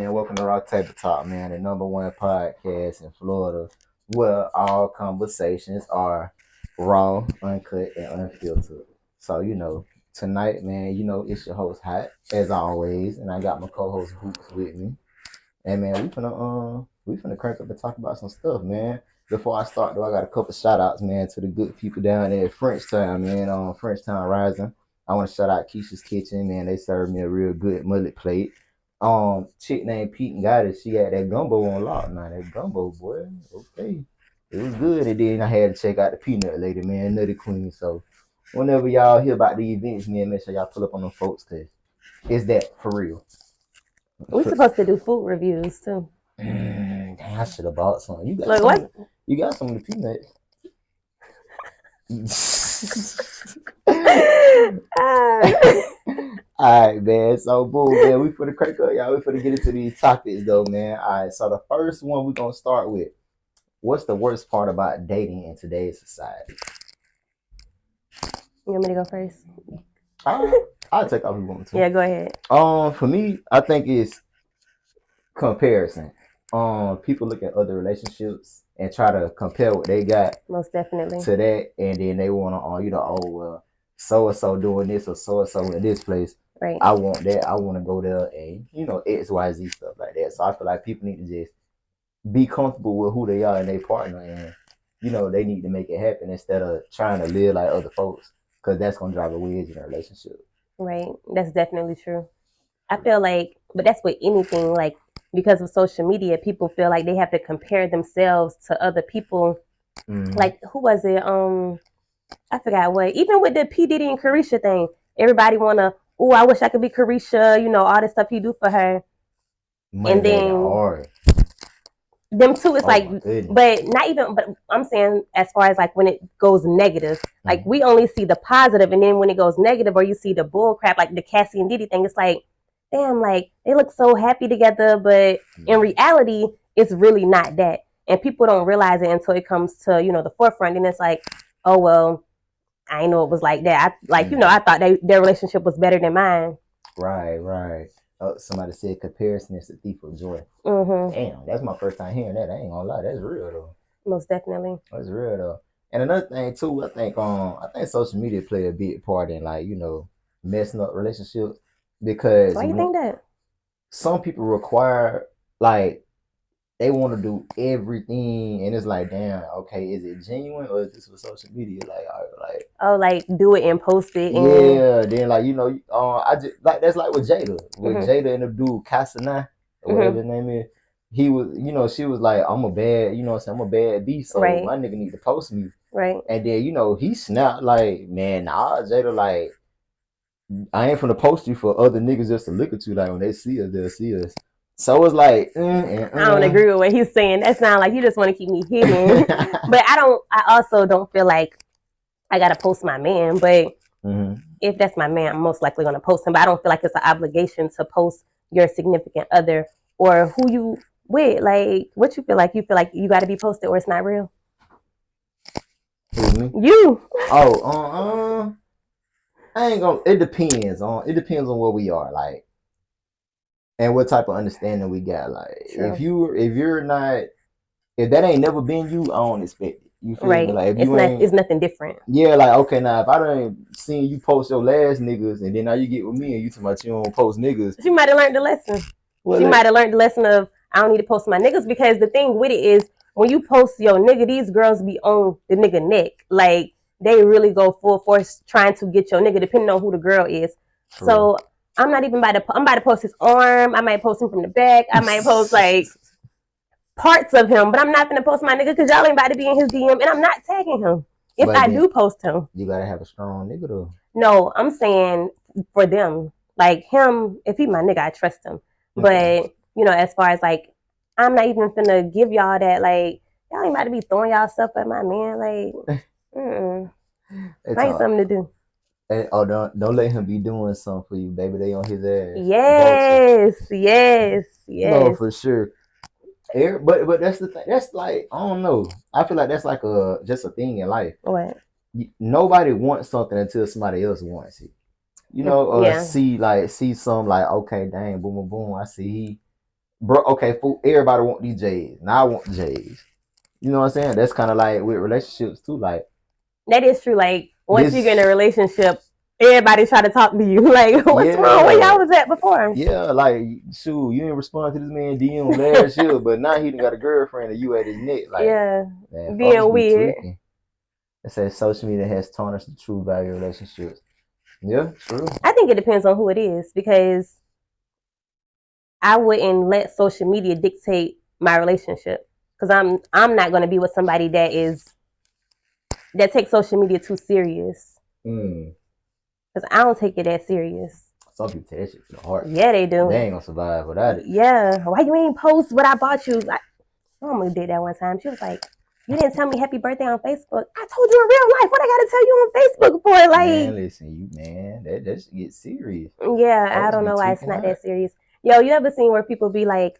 man. Welcome to Rock Table Talk, man, the number one podcast in Florida where all conversations are raw, uncut, and unfiltered. So, tonight, man, it's your host, Hot, as always, and I got my co-host, Hoops, with me. And, man, we finna crank up and talk about some stuff, man. Before I start, though, I got a couple shout-outs, man, to the good people down there at Frenchtown, man, on Frenchtown Rising. I want to shout out Keisha's Kitchen, man. They served me a real good mullet plate. Chick named Pete and got it. She had that gumbo on lock. Now that gumbo, boy, okay, it was good. And then I had to check out the peanut lady, man, Nutty Queen. So whenever y'all hear about the events, man, make sure y'all pull up on them folks, cause it's that for real. We're supposed to do food reviews too. Damn, I should have bought some. You got Look, some. what? You got some of the peanuts. All right, man. So, boom, man. We for the crank up, y'all. We for to get into these topics, though, man. All right. So, the first one we're gonna start with: what's the worst part about dating in today's society? You want me to go first? I'll take off if you want to. Yeah, go ahead. For me, I think it's comparison. People look at other relationships and try to compare what they got Most definitely to that, and then they want to, oh well, so and so doing this or so and so in this place. Right. I want that. I want to go there, and X, Y, Z stuff like that. So I feel like people need to just be comfortable with who they are and their partner, and they need to make it happen instead of trying to live like other folks, because that's gonna drive a wedge in a relationship. Right. That's definitely true. I feel like, but that's with anything, like because of social media, people feel like they have to compare themselves to other people. Like, who was it? I forgot what. Even with the P Diddy and Carisha thing, everybody wanna, oh, I wish I could be Carisha. All the stuff he do for her. And then them two, it's like, but not even. But I'm saying, as far as like when it goes negative, like we only see the positive, and then when it goes negative, or you see the bull crap, like the Cassie and Diddy thing, it's like, damn, like they look so happy together, but in reality, it's really not that. And people don't realize it until it comes to, the forefront. And it's like, oh, well, I didn't know it was like that. I thought their relationship was better than mine. Right. Somebody said comparison is the thief of joy. Damn, that's my first time hearing that. I ain't gonna lie, that's real though. Most definitely. That's real though. And another thing too, I think social media play a big part in, like, messing up relationships, because why you think that? Some people require, like, they want to do everything, and it's like, damn, okay, is it genuine or is this for social media? Like do it and post it. Yeah, then I just like, that's like with Jada, Jada and the dude Kasana, or whatever his name is. He was, she was like, I'm a bad, I'm a bad B, so my nigga need to post me. Right. And then he snapped like, man, nah, Jada, like, I ain't finna post you for other niggas just to look at you. Like, when they see us, they'll see us. So it's like, I don't agree with what he's saying. That sounds like you just want to keep me hidden. But I also don't feel like I gotta post my man. But if that's my man, I'm most likely gonna post him. But I don't feel like it's an obligation to post your significant other or who you with. Like, what you feel like? You feel like you gotta be posted or it's not real? Who's me? You. Oh, I ain't gonna. It depends on where we are, like, and what type of understanding we got. Like, True. if that ain't never been you, I don't expect it. You feel me? Like, if it's nothing different. Yeah, like, okay, now if I done seen you post your last niggas, and then now you get with me and you talking about you don't post niggas, she might have learned the lesson. She might have learned the lesson of, I don't need to post my niggas, because the thing with it is, when you post your nigga, these girls be on the nigga neck. Like, they really go full force trying to get your nigga, depending on who the girl is. True. So I'm not even I'm about to post his arm. I might post him from the back. I might post like parts of him, but I'm not gonna post my nigga because y'all ain't about to be in his DM, and I'm not tagging him. If I do post him, you gotta have a strong nigga though. No, I'm saying for them, like him. If he my nigga, I trust him. But as far as like, I'm not even finna give y'all that. Like, y'all ain't about to be throwing y'all stuff at my man. Like, find something to do. And, don't let him be doing something for you, baby. They on his ass. Yes. No, for sure. But that's the thing. That's like, I don't know. I feel like that's like just a thing in life. What? Nobody wants something until somebody else wants it. See some, like, okay, dang, boom, boom, boom. I see bro. Okay, fool. Everybody want these J's. Now I want J's. You know what I'm saying? That's kind of like with relationships too. Like that is true. Like once you get in this, a relationship, everybody try to talk to you. Like what's wrong? Where yeah, y'all was at before? yeah. Like shoot, you didn't respond to this man DM last year, but now he done got a girlfriend and you at his neck. Like Yeah, man, folks being be weird. tweaking. It says social media has tarnished the true value of relationships. Yeah, true. I think it depends on who it is because I wouldn't let social media dictate my relationship because I'm not going to be with somebody that takes social media too serious Mm. because I don't take it that serious. Some people take that shit to the heart. Yeah, they do. They ain't gonna survive without it. Yeah, why you ain't post what I bought you? My mama did that one time. She was like, "You didn't tell me happy birthday on Facebook." I told you in real life. What I got to tell you on Facebook for? Man, Like, listen, you man, that shit get serious. yeah, I Folks don't be know why it's tweaking not out. that serious. Yo, you ever seen where people be like,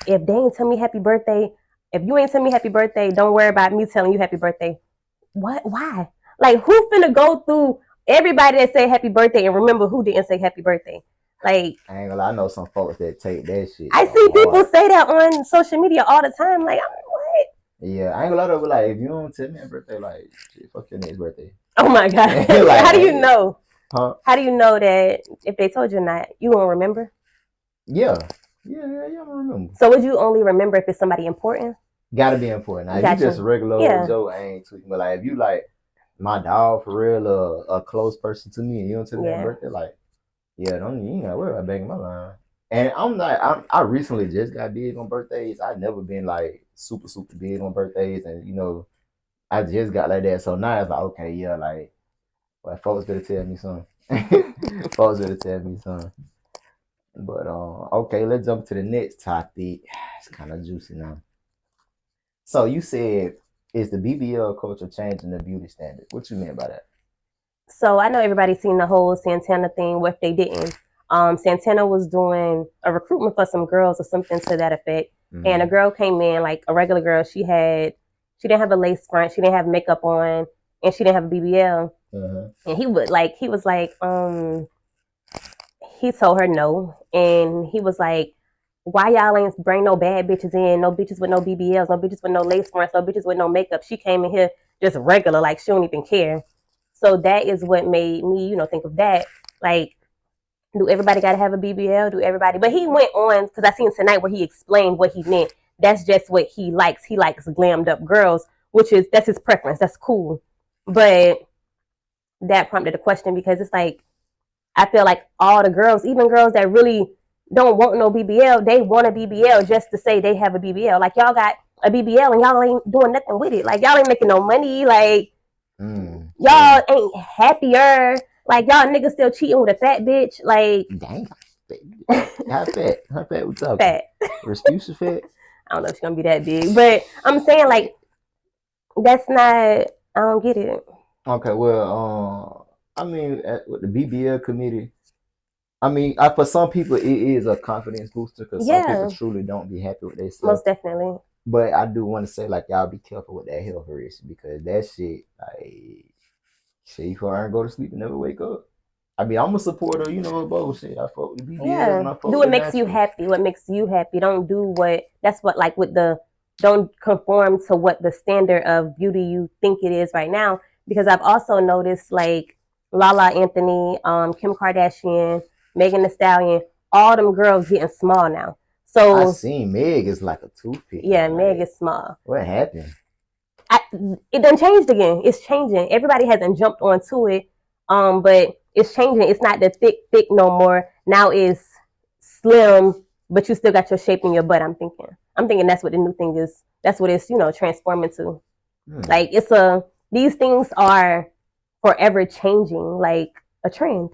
if they ain't tell me happy birthday, if you ain't tell me happy birthday, don't worry about me telling you happy birthday. What? Why? Like, who finna go through everybody that say happy birthday and remember who didn't say happy birthday? Like, I ain't gonna lie, I know some folks that take that shit I to see people heart. say that on social media all the time. Like, I'm like, what? Yeah, I ain't gonna lie though, but like if you don't tell me a birthday, like shit, fuck your next birthday. Oh my god! How do you Like, know? huh? How do you know that if they told you not, you won't remember? Yeah. Yeah, I don't remember. So would you only remember if it's somebody important? Gotta be important. Now, if you just a Gotcha. regular old Yeah. Joe, I ain't tweaking. But like, if you like my dog for real, a close person to me, and you don't tell me that Yeah. birthday, like, yeah, don't you ain't gotta worry about banging my line. And I'm not. I recently just got big on birthdays. I've never been like super big on birthdays, and I just got like that. So now it's like, okay, yeah, like, well, folks better tell me something. Folks better tell me something. But okay, let's jump to the next topic. It's kind of juicy now. So you said, is the BBL culture changing the beauty standard? What you mean by that? So I know everybody's seen the whole Santana thing. What if they didn't? Santana was doing a recruitment for some girls or something to that effect, and a Mm-hmm. girl came in, like a regular girl. She didn't have a lace front, she didn't have makeup on, and she didn't have a BBL. Uh-huh. And he was like, he told her no, and he was like, why y'all ain't bring no bad bitches in, no bitches with no BBLs, no bitches with no lace fronts, no bitches with no makeup. She came in here just regular, like she don't even care. So that is what made me, think of that. Like, do everybody got to have a BBL? Do everybody? But he went on because I seen tonight where he explained what he meant. That's just what he likes. He likes glammed up girls, that's his preference. That's cool. But that prompted a question because it's like I feel like all the girls, even girls that really don't want no BBL, they want a BBL just to say they have a BBL. Like y'all got a BBL and y'all ain't doing nothing with it. Like y'all ain't making no money. Like y'all True. ain't happier. Like y'all niggas still cheating with a fat bitch. Like Dang. How fat? How fat we talking? fat. Respucia fat? I don't know if she's gonna be that big, but I'm saying like that's not. I don't get it. Okay, well, I mean, with the BBL committee, I mean, for some people, it is a confidence booster because some people Yeah, truly don't be happy with themselves. most definitely. But I do want to say, like, y'all be careful with that health risk because that shit, like, shit, you can't go to sleep and never wake up. I mean, I'm a supporter, of both shit. I fuck with the BBLs Yeah. and I fuck Do with what the makes you naturals. happy. What makes you happy. Don't do what that's what like with the don't conform to what the standard of beauty you think it is right now. Because I've also noticed like Lala Anthony, Kim Kardashian, Megan Thee Stallion, all them girls getting small now. I So seen Meg is like a toothpick yeah, now. Meg Like, is small. what happened? I, it done changed again. It's changing. Everybody hasn't jumped onto it, but it's changing. It's not the thick no more. Now it's slim, but you still got your shape in your butt. I'm thinking that's what the new thing is. That's what it's transforming to. Hmm. Like these things are forever changing, like a trend.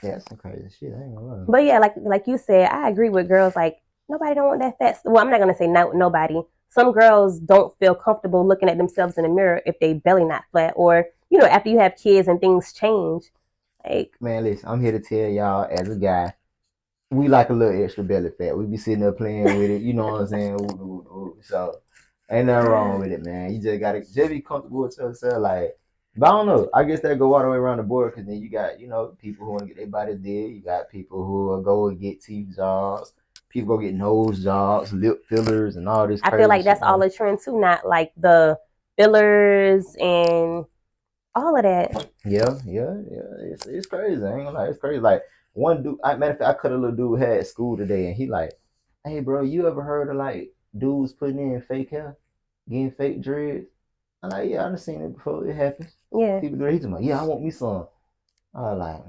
Yeah, that's some crazy shit. I ain't gonna lie. But yeah, like you said, I agree with girls. Like nobody don't want that fat. Well, I'm not gonna say nobody. Some girls don't feel comfortable looking at themselves in the mirror if they belly not flat, or after you have kids and things change. Like Man, listen, I'm here to tell y'all as a guy, we like a little extra belly fat. We be sitting there playing with it, you know what I'm saying? Ooh, ooh, ooh. So ain't nothing wrong with it, man. You just gotta be comfortable with yourself. Like, but I don't know. I guess that go all the way around the board because then you got, people who want to get their bodies did. You got people who will go and get teeth jobs. People go get nose jobs, lip fillers, and all this. I feel like that's all a trend too, not like the fillers and all of that. Yeah. It's crazy. I ain't gonna lie, it's crazy. Like one dude, matter of fact, I cut a little dude had at school today, and he like, "Hey, bro, you ever heard of like dudes putting in fake hair, getting fake dreads?" I'm like, "Yeah, I've seen it before. It happens. Yeah. People do it." He's like, "Yeah, I want me some." I was like,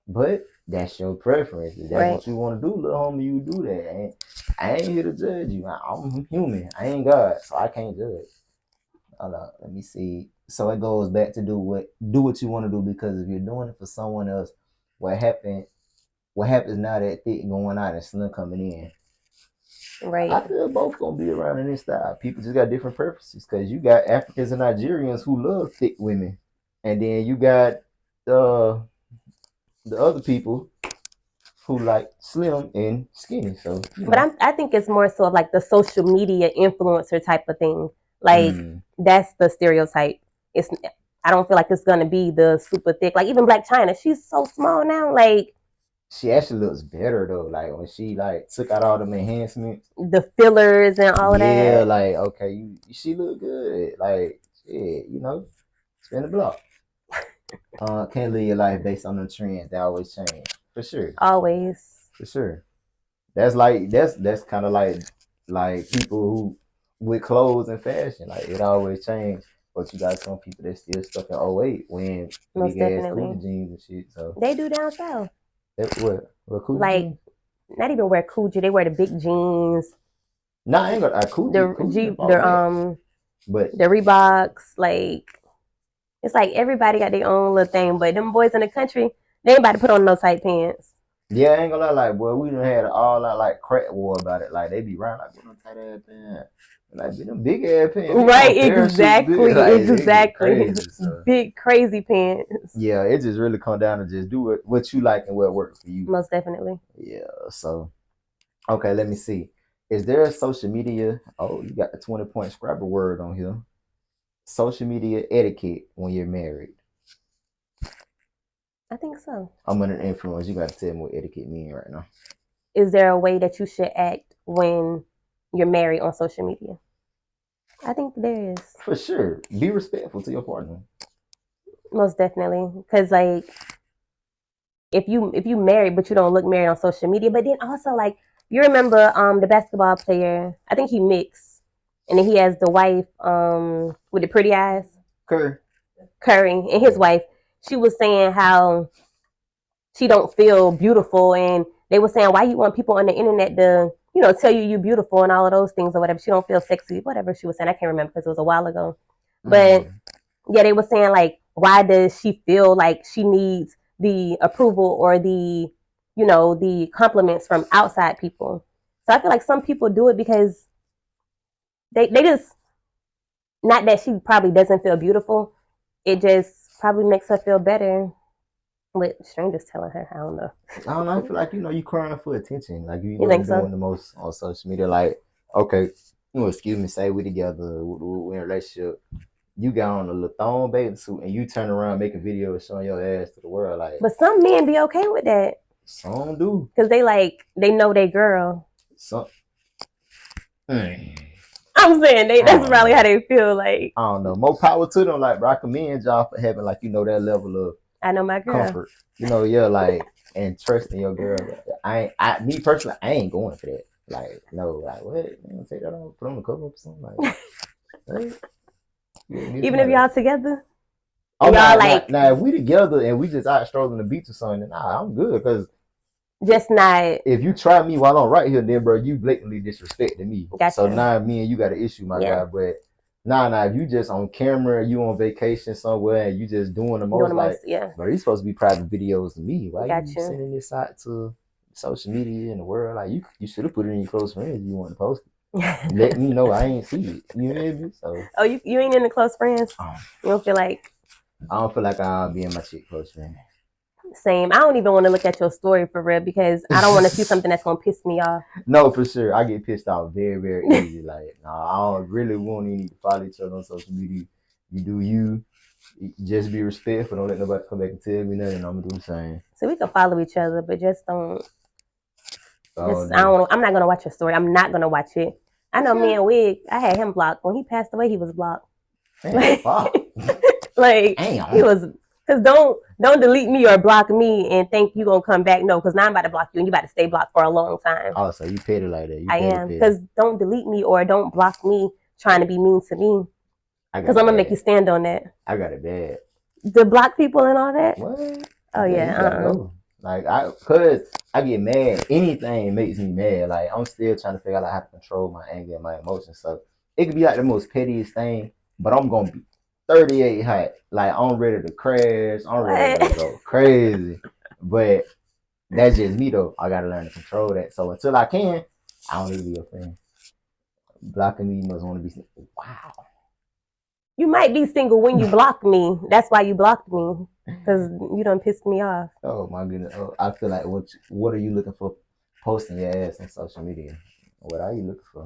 But that's your preference. If that's what you want to do, little homie, you do that. I ain't here to judge you. I'm human. I ain't God, so I can't judge. Hold on, let me see. So it goes back to do what you want to do, because if you're doing it for someone else, what happened? What happens now that thick going out and slim coming in? Right. I feel both gonna be around in this style. People just got different preferences, because you got Africans and Nigerians who love thick women, and then you got the other people who like slim and skinny. So, but I think it's more so of like the social media influencer type of thing. Like that's the stereotype. I don't feel like it's gonna be the super thick. Like even Black China, she's so small now. Like she actually looks better though. Like when she like took out all them enhancements, the fillers and all of that. Yeah, like okay, she look good. Like shit, spin the block. Can't live your life based on the trends. They always change. For sure. Always. For sure. That's kind of like people who with clothes and fashion. Like it always change. But you got some people that still stuck in '08 when most big definitely ass coochie jeans and shit. So they do down south. What coochie like jeans? Not even wear coochie. They wear the big jeans. Nah, I ain't got coochie. But the Reeboks, like it's like everybody got their own little thing. But them boys in the country, they ain't about to put on no tight pants. Yeah, I ain't gonna lie, like, boy, we done had all that like crack war about it. Like they be running like, what them tight ass pants? Like be them big ass pants. Right, exactly. Like, exactly. Crazy, so. Big crazy pants. Yeah, it just really come down to just do what you like and what works for you. Most definitely. Yeah. So okay, let me see. Is there a social media? Oh, you got the 20-point Scrabble word on here. Social media etiquette when you're married. I think so. I'm under influence. You got to tell me what etiquette means right now. Is there a way that you should act when you're married on social media? I think there is. For sure. Be respectful to your partner. Most definitely. Because like if you married but you don't look married on social media, but then also like you remember the basketball player, I think he mixed, and then he has the wife with the pretty eyes. Curry and his wife, she was saying how she don't feel beautiful, and they were saying why you want people on the internet to tell you beautiful and all of those things or whatever. She don't feel sexy, whatever she was saying. I can't remember because it was a while ago. But yeah, they were saying like why does she feel like she needs the approval or the the compliments from outside people. So I feel like some people do it because they just, not that she probably doesn't feel beautiful, it just probably makes her feel better with strangers telling her. I don't know. I feel like you crying for attention. Like you're doing the most on social media. Like okay, excuse me, say we together, we're in a relationship. You got on a little thong bathing suit and you turn around making videos showing your ass to the world. Like, but some men be okay with that. Some do, because they know they girl. Some. I'm saying that's probably how they feel. Like I don't know. More power to them. Like, bro, I commend y'all for having like that level of I know my girl comfort. Yeah, like and trusting your girl. Me personally, I ain't going for that. Like, no, like what? Man, take that off, put on the cover or something. Like, hey, even if y'all together. Oh, now if we together and we just out strolling the beach or something, nah, I'm good because. Just not. If you try me while I'm right here, then bro, you blatantly disrespecting me. Gotcha. So now me and you got an issue, my guy. But nah, if you just on camera, you on vacation somewhere, and you just doing the most, bro, you supposed to be private videos to me. Why you sending this out to social media and the world? Like you should have put it in your close friends if you want to post it. Let me know I ain't see it. You hear me? So. Oh, you ain't in the close friends? You don't feel like? I don't feel like I'll be in my chick close friend. Same. I don't even want to look at your story for real because I don't want to see something that's gonna piss me off. No, for sure. I get pissed off very, very easy. Like, I don't really want any to follow each other on social media. You do you. Just be respectful. Don't let nobody come back and tell me nothing. I'm gonna do the same. So we can follow each other, but just don't. Just I'm not gonna watch your story. I'm not gonna watch it. I know me and Wig, I had him blocked. When he passed away, he was blocked. Like, like he was, because don't delete me or block me and think you gonna come back. No, because now I'm about to block you and you about to stay blocked for a long time. Oh, so you petty like that? I am, because don't delete me or don't block me trying to be mean to me. Because I'm gonna make you stand on that. I got it bad. To block people and all that. What? Oh yeah. Like cause I get mad. Anything makes me mad. Like I'm still trying to figure out how to control my anger and my emotions. So it could be like the most pettiest thing, but I'm gonna be 38 hot. Like I'm ready to crash. I'm ready to go crazy. But that's just me though. I gotta learn to control that. So until I can, I don't need to be your friend. Blocking me must want to be. Wow. You might be single when you block me. That's why you blocked me. Because you done pissed me off. Oh my goodness. Oh, I feel like what are you looking for posting your ass on social media? What are you looking for?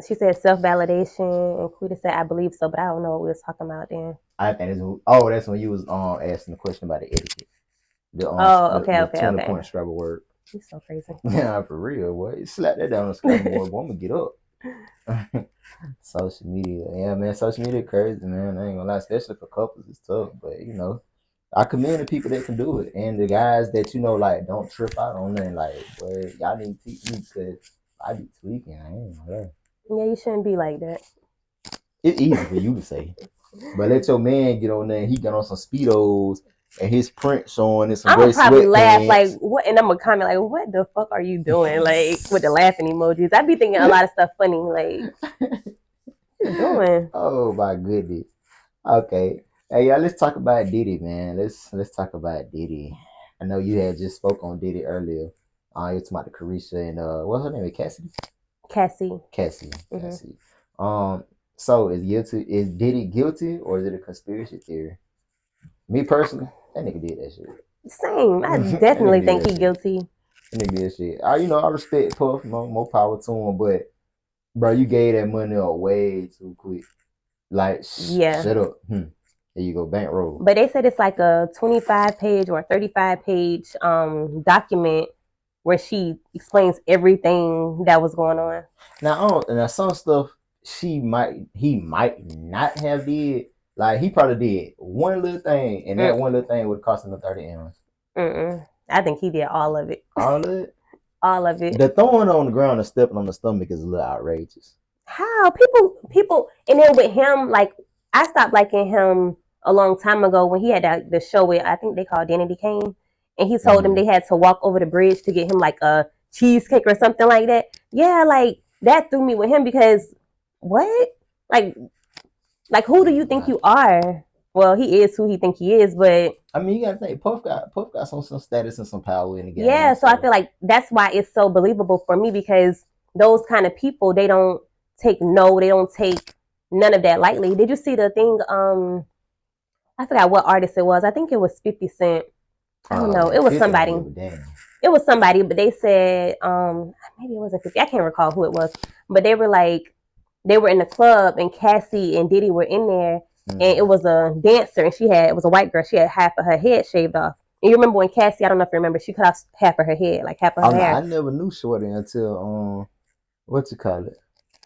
She said self-validation, and Quita said I believe so, but I don't know what we was talking about then. I think that's when you was asking the question about the etiquette. The 20-point Scrabble word. You're so crazy. Yeah, for real. What? Slap that down on the Scrabble board, boy. I'm gonna get up. Social media. Yeah, man, social media crazy, man. I ain't gonna lie, especially for couples, it's tough. But I commend the people that can do it, and the guys that like don't trip out on that. Like, boy, y'all need to teach me because I be tweaking. I ain't gonna lie. Yeah, you shouldn't be like that. It's easy for you to say, but let your man get on there. He got on some speedos and his print showing and some I'm gonna probably laugh like what, and I'm gonna comment like, "What the fuck are you doing?" Like with the laughing emojis. I be thinking a lot of stuff funny. Like, what you doing? Oh my goodness. Okay. Hey, y'all, let's talk about Diddy, man. Let's talk about Diddy. I know you had just spoke on Diddy earlier. You're talking about the Carisha and what's her name? Cassidy. Cassie. Mm-hmm. Cassie. So is Diddy guilty or is it a conspiracy theory? Me personally, that nigga did that shit. Same. I definitely think he's guilty. That nigga did shit. I respect Puff, more power to him, but bro, you gave that money up way too quick. Like, shut up. There you go, bankroll. But they said it's like a 25-page or 35-page document where she explains everything that was going on. Now some stuff he might not have did. Like he probably did one little thing, and that one little thing would cost him 30 M's. I think he did all of it. All of it. All of it. The throwing on the ground and stepping on the stomach is a little outrageous. How people, and then with him, like I stopped liking him a long time ago when he had the show with I think they called Danny Kane, and he told them they had to walk over the bridge to get him like a cheesecake or something like that. Yeah, like that threw me with him because what? Like who do you think you are? Well, he is who he think he is, but I mean, you gotta think Puff got some status and some power in the game. Yeah, so I feel like that's why it's so believable for me because those kind of people, they don't take none of that lightly. Did you see the thing? I forgot what artist it was. I think it was 50 Cent. I don't know. It was somebody. It was somebody, but they said maybe it wasn't 50. I can't recall who it was, but they were like they were in the club and Cassie and Diddy were in there, and it was a dancer and it was a white girl. She had half of her head shaved off. And you remember when Cassie? I don't know if you remember. She cut off half of her head, like half of her hair. I never knew Shorty until what you call it?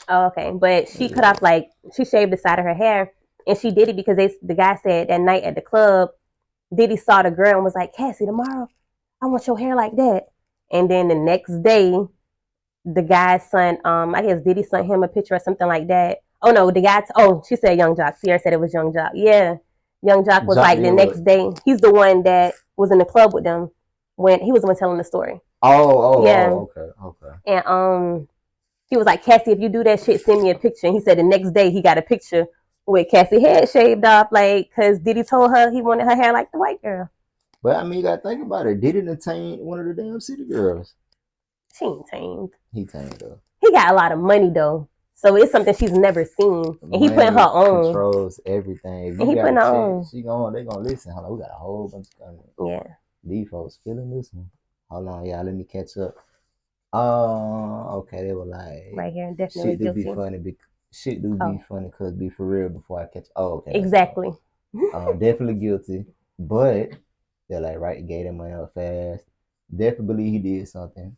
Oh, okay, but she cut off she shaved the side of her hair, and she did it because the guy said that night at the club, Diddy saw the girl and was like, Cassie, tomorrow I want your hair like that. And then the next day, the guy's son, I guess Diddy sent him a picture or something like that. Oh no, the guy. She said Young Jock. Sierra said it was Young Jock. Yeah, Young Jock was like the next day. He's the one that was in the club with them when he was the one telling the story. Okay. And he was like, Cassie, if you do that shit, send me a picture. And he said the next day he got a picture with Cassie head shaved off, like, because Diddy told her he wanted her hair like the white girl. But I mean, you gotta think about it. Diddy tamed one of the damn city girls. She ain't tamed. He tamed her. He got a lot of money though, so it's something she's never seen, and he put her on. Controls everything. And he put her on. They gonna listen. Hold on, we got a whole bunch of comments. Yeah. These folks feeling this one. Hold on, y'all. Let me catch up. Okay, they were like right here, definitely guilty. Shit do be funny because be for real before I catch. Oh, okay. Exactly. Definitely guilty, but they're like right, gave him money up fast. Definitely believe he did something.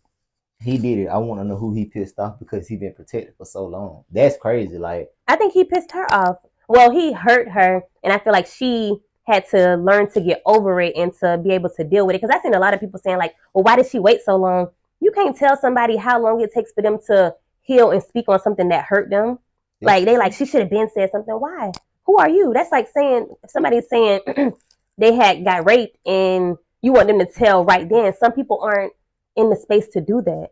He did it. I want to know who he pissed off because he been protected for so long. That's crazy. Like, I think he pissed her off. Well, he hurt her, and I feel like she had to learn to get over it and to be able to deal with it. Because I've seen a lot of people saying like, "Well, why did she wait so long?" You can't tell somebody how long it takes for them to heal and speak on something that hurt them. Like they like she should have been said something. Why? Who are you? That's like saying if somebody's saying they had got raped and you want them to tell right then. Some people aren't in the space to do that.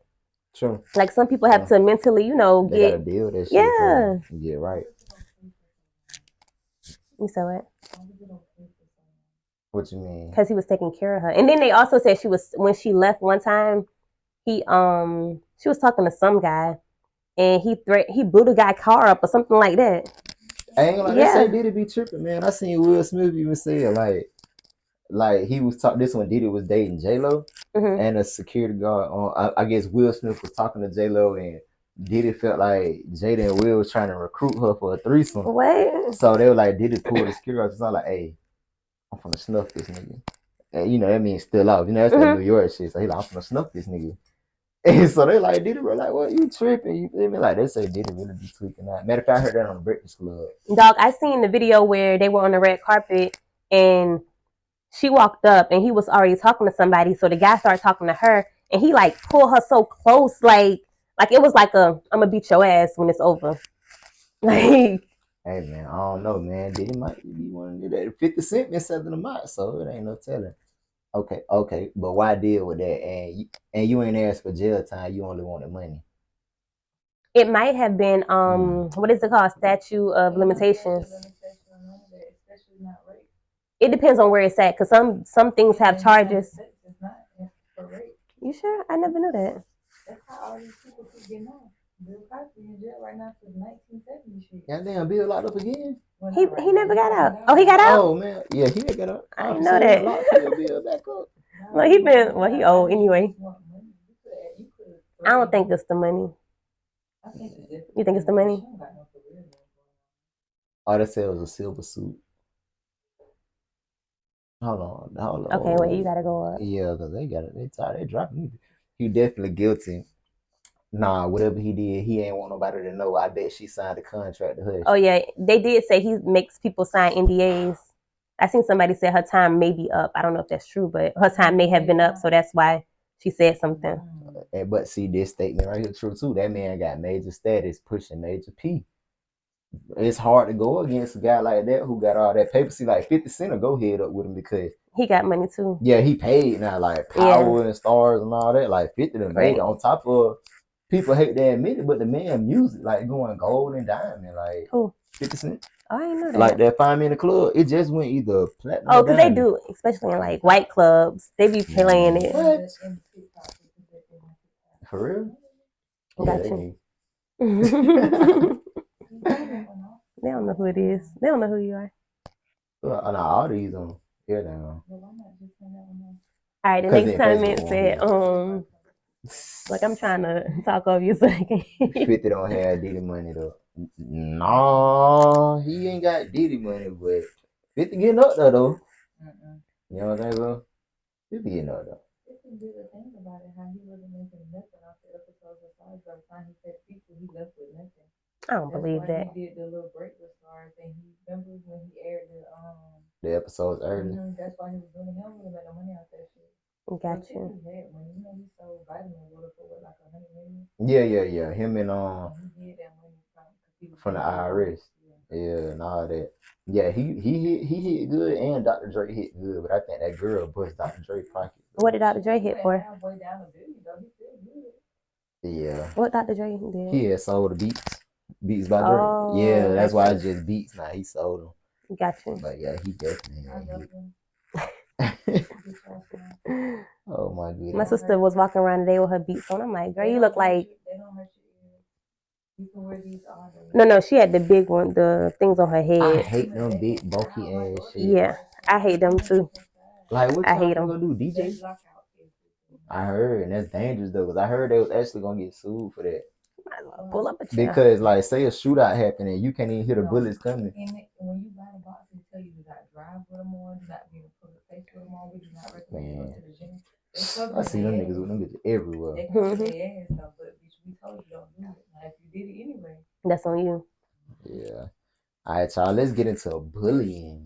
True. Like some people have to mentally, they gotta deal with that shit. Yeah. Yeah, right. You saw it. What you mean? Because he was taking care of her. And then they also said she was when she left one time, she was talking to some guy and he blew the guy car up or something like that. I ain't gonna lie, they say Diddy be tripping, man. I seen Will Smith even say it like he was talking. This one Diddy was dating J-Lo, and a security guard on. I guess Will Smith was talking to J-Lo, and Diddy felt like Jada and Will was trying to recruit her for a threesome. What? So they were like, Diddy pulled the security guard. So I'm like, hey, I'm finna snuff this nigga. And you know that means still out. You know that's that New York shit. So he like, I'm finna snuff this nigga. And so they like Diddy, bro, like, what you tripping? You feel me? Like they say Diddy really be tweaking out. Matter of fact, I heard that on the Breakfast Club. Dog, I seen the video where they were on the red carpet and she walked up and he was already talking to somebody. So the guy started talking to her and he like pulled her so close, like it was like I'm gonna beat your ass when it's over. Like, hey man, I don't know, man. Diddy might be one to do that. 50 Cent been selling them out, so it ain't no telling. Okay, but why deal with that? And you ain't asked for jail time. You only wanted money. It might have been what is it called? Statute of limitations. It depends on where it's at, because some things have charges. You sure? I never knew that. That's how all these people keep getting off. Bill Cosby in jail right now since 1970 shit. Goddamn, Bill locked up again. He never got out. Oh, he got out. Oh man, yeah, he didn't get out. I didn't know that. Bill back up. Well, he old anyway. I don't think it's the money. You think it's the money? All they said was a silver suit. Hold on. Okay, wait, you gotta go up. Yeah, because they got it. They dropping me. He definitely guilty. Nah, whatever he did, he ain't want nobody to know. I bet she signed a contract to hush. Oh yeah, they did say he makes people sign NDAs. I seen somebody say her time may be up. I don't know if that's true, but her time may have been up, so that's why she said something. But see, this statement right here true too. That man got major status, pushing major P. It's hard to go against a guy like that who got all that paper. See, like 50 Cent will go head up with him because he got money too. Yeah, he paid now, like Power and Stars and all that. Like 50 to made on top of people hate to admit it, but the man music like going gold and diamond, like who? 50 Cent. Oh, I didn't know that. Like that Find Me in the Club, it just went either platinum. Oh, because they do, especially in like white clubs, they be playing it. What? For real? Got you. They don't know who it is. They don't know who you are. Well, all these on here now. All right, the next comment said, like I'm trying to talk over you so I can. 50 don't have Diddy money though. No, he ain't got Diddy money, but 50 getting up there though. You know what I'm saying, bro? 50 getting up though. The thing about it, how he wasn't making nothing off the episodes of Stars. By the time he said people, he left with nothing. I don't believe that. He did the little break with Stars, and he remember when he aired the episodes early. That's why he was doing him when he made no money off that shit. Got you. When he sold vitamin water for like $100 million. Yeah. Him and he did that money from the IRS. Yeah, and all that. Yeah, he hit good, and Dr. Dre hit good, but I think that girl bust Dr. Dre pocket. What did Dr. Dre hit for? Yeah. What Dr. Dre did? He had sold the Beats by Dre. Yeah, that's why it's just Beats now. He sold them. Gotcha. But yeah, he definitely had Oh my goodness. My sister was walking around today with her Beats on. I'm like, girl, you look like. No, she had the big one, the things on her head. I hate them big bulky ass shit. Yeah, I hate them too. Like what I hate them. Gonna do, DJ? I heard, and that's dangerous though, because I heard they was actually gonna get sued for that. Pull up a chair. Because like, say a shootout happened and you can't even hear the bullets coming. When you buy a box, they tell you do not drive with them on, do not be in a public place with them on, we do not recommend going to the gym. I see them niggas with them bitches everywhere. They cover their ass though, but bitch, we told you don't do it. Now if you did it anyway, that's on you. Yeah. All right, y'all. Let's get into bullying.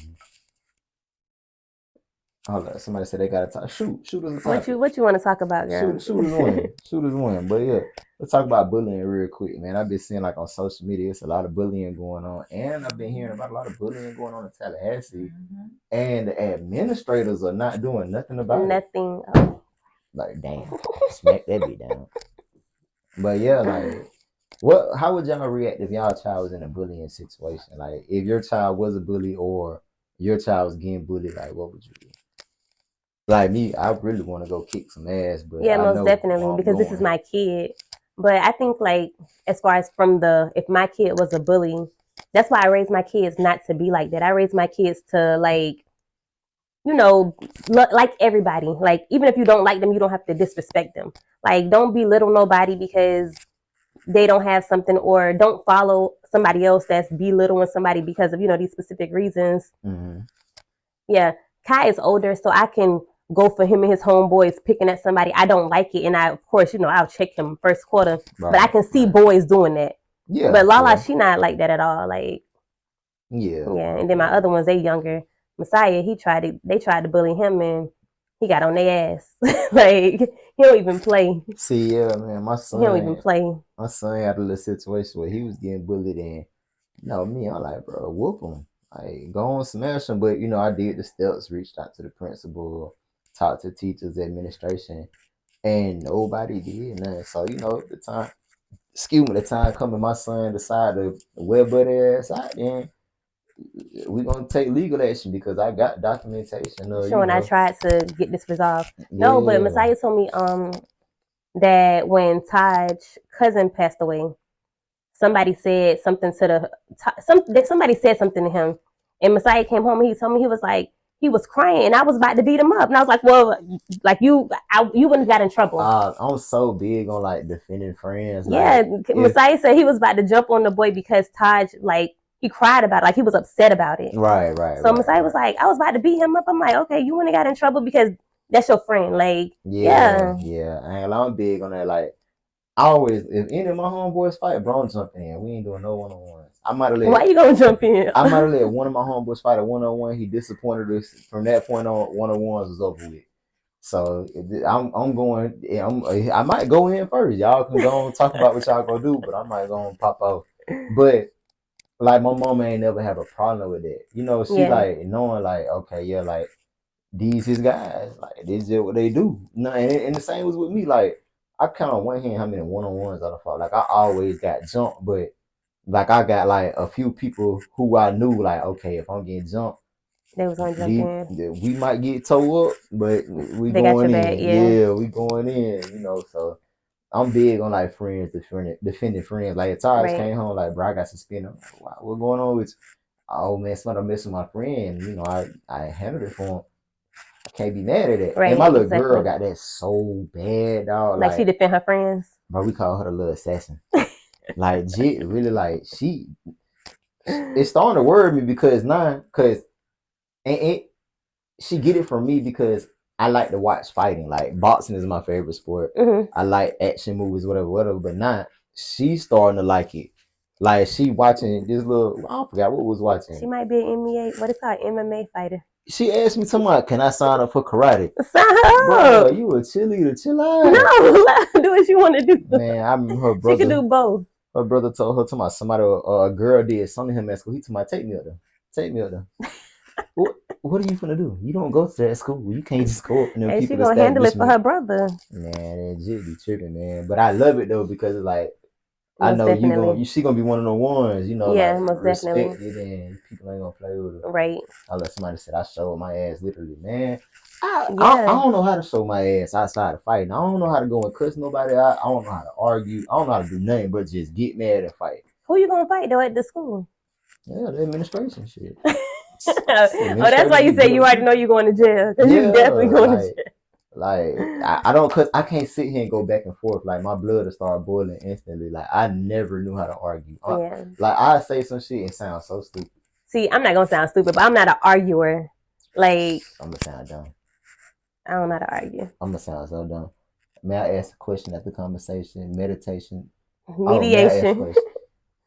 Hold on. Somebody said they got to talk. Shoot us a topic. What you want to talk about, girl? Shoot us one. Shoot us one. But yeah, let's talk about bullying real quick, man. I've been seeing like on social media, it's a lot of bullying going on, and I've been hearing about a lot of bullying going on in Tallahassee, and the administrators are not doing nothing about it. Nothing. Like, damn, smack that bitch down. But yeah, like, how would y'all react if y'all child was in a bullying situation? Like, if your child was a bully or your child was getting bullied, like, what would you do? Like me, I really want to go kick some ass, but yeah, most definitely, because this is my kid. But I think, like, as far as if my kid was a bully, that's why I raised my kids not to be like that. I raised my kids to, like, you know, like everybody. Like, even if you don't like them, you don't have to disrespect them. Like, don't belittle nobody because they don't have something, or don't follow somebody else that's belittling somebody because of, these specific reasons. Mm-hmm. Yeah, Kai is older, so I can go for him and his homeboys picking at somebody. I don't like it, and of course, I'll check him first quarter. Right, but I can see boys doing that. Yeah. But Lala, she not like that at all. Like, yeah. And then my other ones, they younger. Messiah, they tried to bully him, and he got on their ass. Like, he don't even play. See, yeah, man, my son. He don't even play. My son had a little situation where he was getting bullied, and me, I'm like, bro, whoop him. Like, go on, smash him. But I did the steps, reached out to the principal, talked to teachers, administration, and nobody did nothing. So the time coming, my son decided to wear butt ass out, and we're gonna take legal action because I got documentation. When I tried to get this resolved. No, but Messiah told me that when Taj's cousin passed away, somebody said something to somebody said something to him, and Messiah came home and he told me he was like, he was crying, and I was about to beat him up, and I was like, well, like you wouldn't have got in trouble. I'm so big on like defending friends. Yeah, like, Messiah said he was about to jump on the boy because Taj, like, he cried about it, like he was upset about it. Right. So Messiah was like, I was about to beat him up. I'm like, okay, you wouldn't have got in trouble because that's your friend. Like, yeah. I'm big on that. Like, I always, if any of my homeboys fight, bro, I'm jumping in. We ain't doing no one-on-ones. I might have let. Why you gonna jump in? I might have let one of my homeboys fight a one-on-one. He disappointed us. From that point on, one-on-ones was over with. So I'm going. I might go in first. Y'all can go and talk about what y'all gonna do, but I might go and pop off. But like, my mama ain't never have a problem with that. She like knowing, like, okay, yeah, like, these his guys, like, this is what they do. No, and the same was with me. Like, I count on one hand how many one-on-ones I fought. Like, I always got jumped, but like, I got like a few people who I knew, like, okay, if I'm getting jumped, they was gonna jump in. We might get towed up, but we going in. Back, yeah, we going in. So I'm big on like friends defending friends. Like, if Taj came home like, bro, I got suspended. I'm like, wow, what's going on with you? Oh man, somebody messing with my friend. I handled it for him. I can't be mad at it. Right, and my little girl got that so bad, dog. Like, she defend her friends. Bro, we call her the little assassin. Like, really, like, it's starting to worry me because she get it from me because I like to watch fighting. Like, boxing is my favorite sport. Mm-hmm. I like action movies, whatever. But now she's starting to like it. Like, she watching this little, I forgot what was watching. She might be an MMA fighter. She asked me tomorrow, can I sign up for karate? Sign up. Bro, you a cheerleader. Chill out. No, do what you want to do. Man, I remember her brother. She can do both. Her brother told her, somebody, a girl did something to him at school. He told me, take me up there. Take me up there. What are you finna do? You don't go to that school. You can't just go up and them people. She gonna handle it for her brother. Man, that shit be tripping, man. But I love it though because it's like, I know she gonna be one of the ones, yeah, like, most respected, definitely. And people ain't gonna play with her. Right. Unless somebody said I showed my ass, literally, man. I don't know how to show my ass outside of fighting. I don't know how to go and cuss nobody out. I don't know how to argue. I don't know how to do nothing but just get mad and fight. Who you gonna fight though at the school? Yeah, the administration shit. That's why you say you already know you're going to jail. Because you definitely going to jail. Like, I don't, cause I can't sit here and go back and forth. Like, my blood will start boiling instantly. Like, I never knew how to argue. Like, I say some shit and sound so stupid. See, I'm not gonna sound stupid, but I'm not an arguer. Like, I'm gonna sound dumb. I don't know how to argue. I'm gonna sound so dumb. May I ask a question after conversation? Meditation. Oh, may I ask a Mediation. question?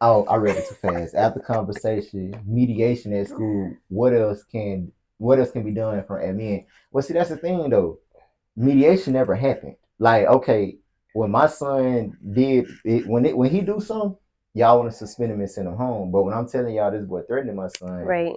Oh, I read it too fast. After conversation, mediation at school. What else can be done from admin? Well, see, that's the thing though. Mediation never happened. Like, okay, when my son did it, when he do something, y'all want to suspend him and send him home. But when I'm telling y'all this boy threatening my son, Right.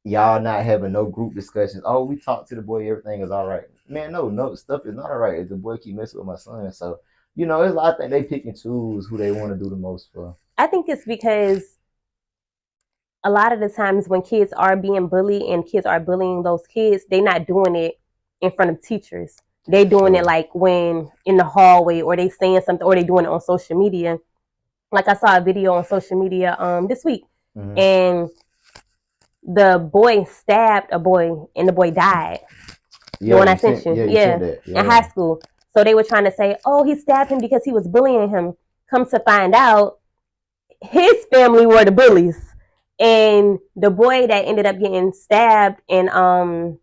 y'all not having no group discussions. Oh, we talked to the boy, everything is all right. Man, no, stuff is not all right. If the boy keep messing with my son, so it's I think they pick and choose who they want to do the most for. I think it's because a lot of the times when kids are being bullied and kids are bullying those kids, they're not doing it in front of teachers. They doing it like when in the hallway, or they saying something, or they doing it on social media. Like I saw a video on social media this week, and the boy stabbed a boy and the boy died. Yeah, the one I sent you. Yeah, in high school. So they were trying to say, oh, he stabbed him because he was bullying him. Come to find out, his family were the bullies. And the boy that ended up getting stabbed and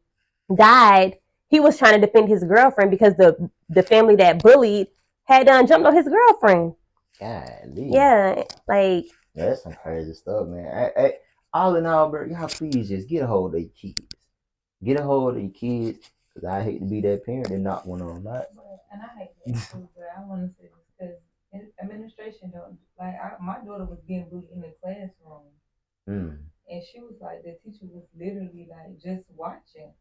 died, he was trying to defend his girlfriend because the family that bullied had done jumped on his girlfriend. Golly. Yeah, like that's some crazy stuff, man. All in all, bro, y'all please just get a hold of your kids. Get a hold of your kids, because I hate to be that parent and not one of them. Right? And I hate that too, but I want to say this because administration don't like. My daughter was getting bullied in the classroom, and she was like, the teacher was literally like just watching.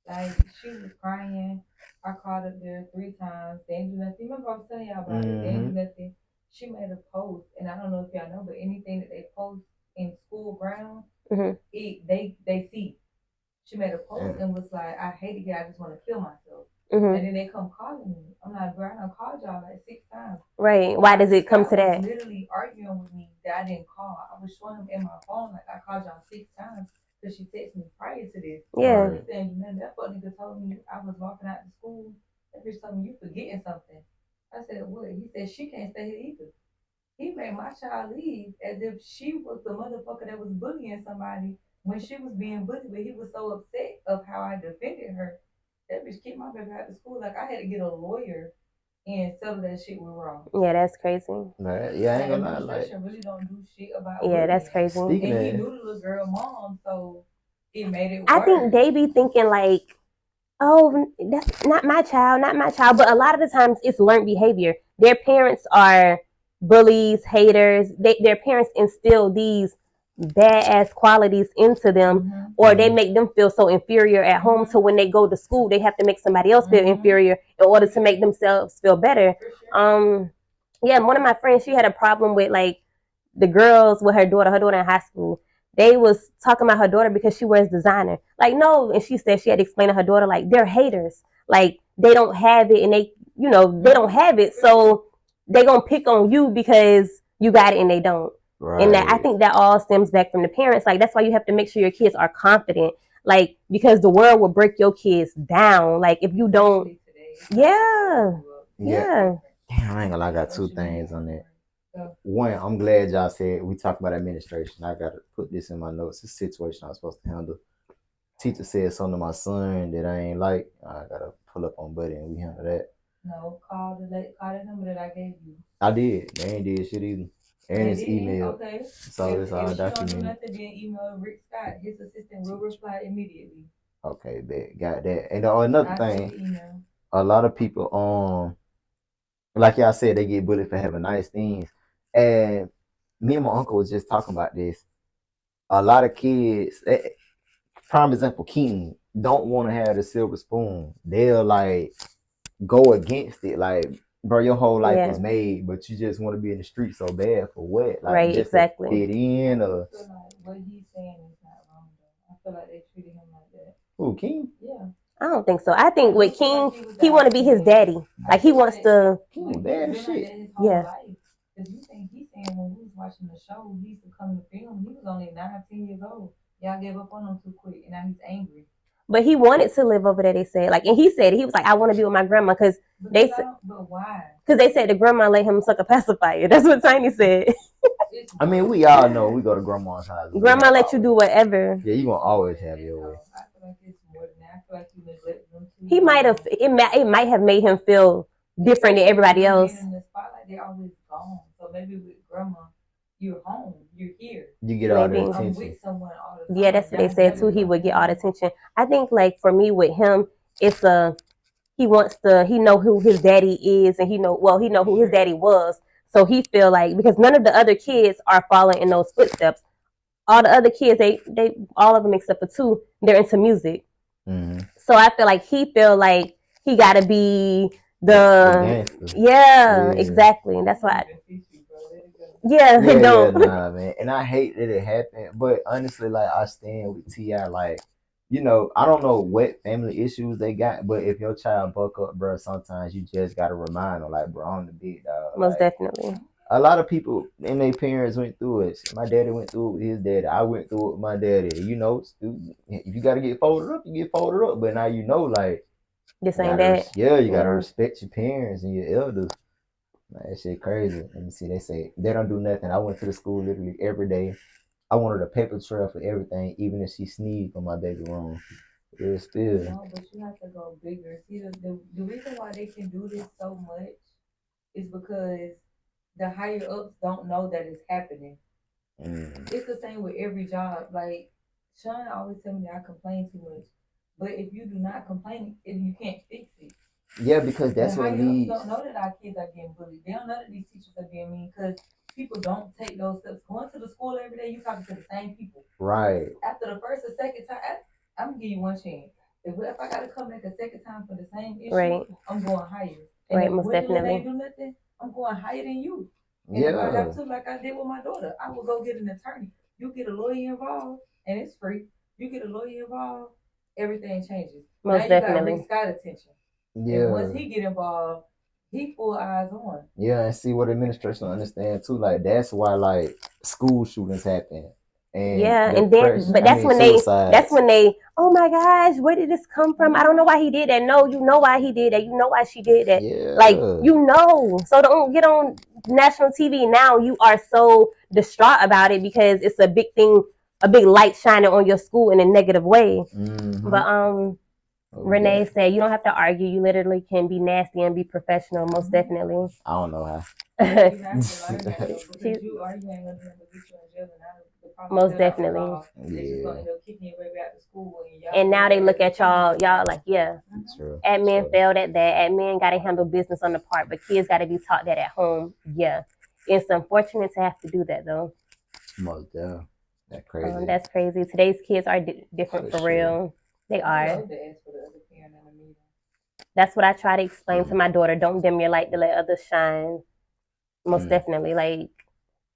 Like she was crying. I called up there 3 times. They didn't do nothing. Remember I was telling y'all about it. They didn't do nothing. She made a post, and I don't know if y'all know, but anything that they post in school ground, they see. She made a post and was like, I hate it here. I just want to kill myself. And then they come calling me. I'm like, bro, I done called y'all like 6 times. Right. Why does it come to that? Literally arguing with me that I didn't call. I was showing him in my phone like I called y'all 6 times because she texted me prior to this. Yeah. He said, man, that fuck nigga told me I was walking out to school. That bitch told me you forgetting something. I said, what? He said she can't stay here either. He made my child leave as if she was the motherfucker that was bullying somebody when she was being bullied, but he was so upset of how I defended her. That bitch kicked my baby out of school. Like I had to get a lawyer and settle that shit with Raw. Yeah, that's crazy. Right. Yeah, I ain't gonna lie. Like, really don't do shit about yeah, bullying. That's crazy. And he knew the little girl mom, so it made it worse. I think they be thinking like, oh, that's not my child, not my child. But a lot of the times it's learned behavior. Their parents are bullies, haters. Their parents instill these badass qualities into them, or they make them feel so inferior at home. So when they go to school, they have to make somebody else feel inferior in order to make themselves feel better. Yeah, one of my friends, she had a problem with like the girls with her daughter in high school. They was talking about her daughter because she wears designer. Like, no, and she said she had to explain to her daughter, like, they're haters. Like, they don't have it, and they don't have it, so they gonna pick on you because you got it and they don't. Right. And I think that all stems back from the parents. Like, that's why you have to make sure your kids are confident. Like, because the world will break your kids down. Like, if you don't, yeah. Damn, I ain't gonna lie, I got 2 things on that. One, I'm glad y'all said we talk about administration. I gotta put this in my notes. It's a situation I was supposed to handle. Teacher said something to my son that I ain't like. I gotta pull up on Buddy and we handle that. No, call the number that I gave you. I did. They ain't did shit either. And it's email. Okay. So it's all documented. If you don't do nothing, then email Rick Scott. His assistant will reply immediately. Okay, bet. Got that. And another thing, a lot of people like y'all said, they get bullied for having nice things. And me and my uncle was just talking about this. A lot of kids, prime example, King, don't want to have the silver spoon. They'll like go against it. Like, bro, your whole life was made, but you just want to be in the street so bad for what? Like, right, just exactly. To fit in, or I feel like what he's saying is not wrong though. I feel like they treated him like that. Who, King? Yeah. I don't think so. I think with King, he want to be his daddy. Like he wants to. King, bad as shit. Yeah. Because you think he's saying when we was watching the show, he used to come to film. He was only 19 years old. Y'all gave up on him too quick, and now he's angry. But he wanted to live over there. They said, like, and he said he was like, I want to be with my grandma because they said. But why? Because they said the grandma let him suck a pacifier. That's what Tiny said. I mean, we all know we go to grandma's house. Grandma let you do whatever. Yeah, you gonna always have your way. I feel like it's more than that. I feel like you neglect them too he might have. It might have made him feel different than everybody else. In the spotlight, they're always gone. So maybe with grandma, you're home, you're here. You get all the attention. I'm with someone all the time. Yeah, that's what they said too. He would get all the attention. I think like for me with him, it's he wants to. He know who his daddy is, and he know who his daddy was. So he feel like because none of the other kids are following in those footsteps. All the other kids, they all of them except for two, they're into music. Mm-hmm. So I feel like he gotta be the yeah, exactly. And that's why don't. Nah, man. And I hate that it happened. But honestly, like I stand with T.I. Like, you know, I don't know what family issues they got, but if your child buck up, bro, sometimes you just gotta remind them, like, bro, I'm the big dog. Most definitely. A lot of people and their parents went through it. My daddy went through it with his daddy. I went through it with my daddy. You know, if you gotta get folded up, you get folded up. But now you know, like, this ain't that. You gotta respect your parents and your elders. That shit crazy. Let me see. They say they don't do nothing. I went to the school literally every day. I wanted a paper trail for everything, even if she sneezed on my baby room. It's still. No, but you have to go bigger. See, the reason why they can do this so much is because the higher ups don't know that it's happening. It's the same with every job. Like Sean always tell me I complain too much, but if you do not complain, you can't fix it. Yeah, because that's what leads. Don't know that our kids are getting bullied. They don't know that these teachers are being mean because people don't take those steps. Going to the school every day, you talking to the same people. Right. After the first or second time, I'm gonna give you one chance. If I gotta come back a second time for the same issue, I'm going higher. And if most definitely. They do nothing, I'm going higher than you. And if I have to, like I did with my daughter, I will go get an attorney. You get a lawyer involved, and it's free. You get a lawyer involved, everything changes. Most now definitely. You got Rick Scott attention. Yeah. And once he get involved, he full eyes on. Yeah, and see what administration understand too. Like that's why like school shootings happen. And then but that's when they oh my gosh, where did this come from? I don't know why he did that. No, you know why he did that. You know why she did that. Yeah. Like you know. So don't get on national TV now. You are so distraught about it because it's a big thing, a big light shining on your school in a negative way. Mm-hmm. But Renee said you don't have to argue. You literally can be nasty and be professional. Most definitely. I don't know how. You have to learn that because you arguing with him to get you in jail and most definitely. And now they look at y'all like, yeah, admin failed at that. Admin got to handle business on the part, but kids got to be taught that at home. Yeah, it's unfortunate to have to do that though. Most definitely. That's crazy. That's crazy. Today's kids are different for real. They are. That's what I try to explain to my daughter. Don't dim your light to let others shine. Most definitely, like.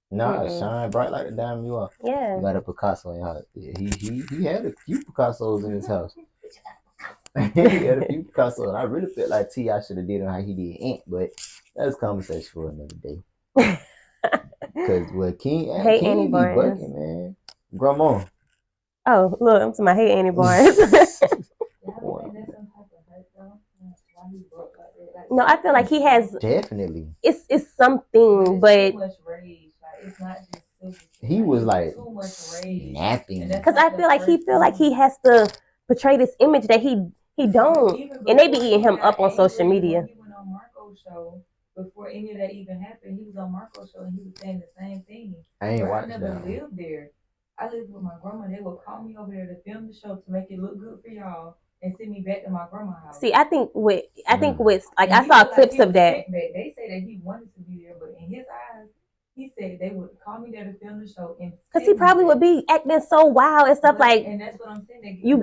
Nah, shine bright like the diamond you are. Yeah. You got a Picasso in your house. He had a few Picassos in his house. He had a few Picassos. And I really felt like T.I. should have did him how he did Ant, but that's conversation for another day. Because King be bucking, man. Grandma. Oh, look, I'm to my hate Annie Barnes. No, I feel like he has definitely. It's something, but it's not just he was like snapping because I feel like he has to portray this image that he don't, and they be eating him up on social media. He went on Marco's show before any of that even happened. He was on Marco's show and he was saying the same thing. I never lived there. I lived with my grandma. They would call me over there to film the show to make it look good for y'all and send me back to my grandma's house. See, I think with like I saw clips of that. They say that he wanted to be there, but in his eyes, he said they would call me there to film the show and because he probably would be acting so wild and stuff like. And that's what I'm saying. You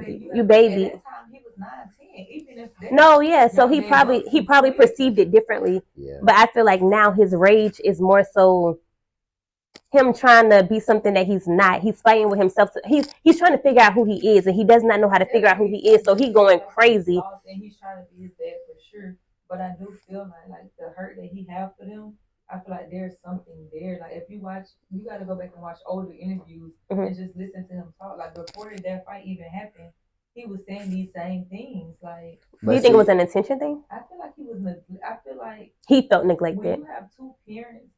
baby. At that time, he was 9-10. Even if no, yeah. So he probably perceived it differently. Yeah. But I feel like now his rage is more so him trying to be something that he's not. He's fighting with himself. He's trying to figure out who he is, and he does not know how to figure out who he is. So he's going crazy. And he's trying to be his dad for sure. But I do feel like the hurt that he have for them. I feel like there's something there. Like if you watch, you got to go back and watch older interviews and just listen to him talk. Like before that fight even happened, he was saying these same things. Like, do you think it was an intention thing? I feel like he was. I feel like he felt neglected. When you have two parents,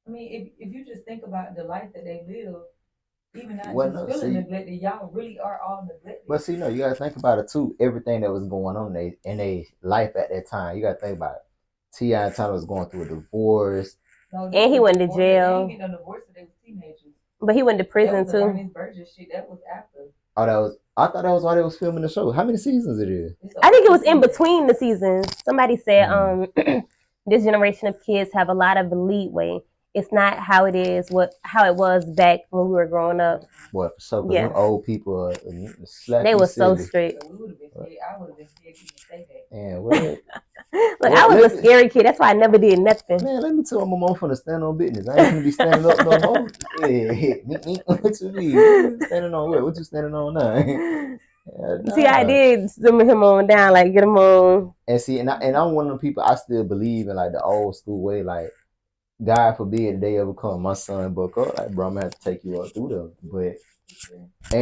I mean, if you just think about the life that they live, even not just feeling neglected, y'all really are all neglected. But see, no, you gotta think about it too. Everything that was going on in their life at that time, you gotta think about it. T.I. and Tyler was going through a divorce. No, and he went to jail. He didn't get no divorce till they was teenagers. But he went to prison that was too. Ernest Burgess shit. That was after. Oh, that was. I thought that was why they was filming the show. How many seasons it is? I think it was in between the seasons. Somebody said, this generation of kids have a lot of leeway. It's not how it is, how it was back when we were growing up. What for sure? Yeah. Old people they were so strict. I would have been scared to even say that. Yeah, what? Look, I was a scary kid. That's why I never did nothing. Man, let me tell my mom finna stand on business. I ain't finna be standing up no more. Yeah, what you mean? Standing on what? What you standing on now? Nah. See, I did send him on down, like get him on. And see, and I'm one of them people. I still believe in like the old school way. Like, God forbid they ever come, my son buck up. Like, bro, I'm gonna have to take you up through them.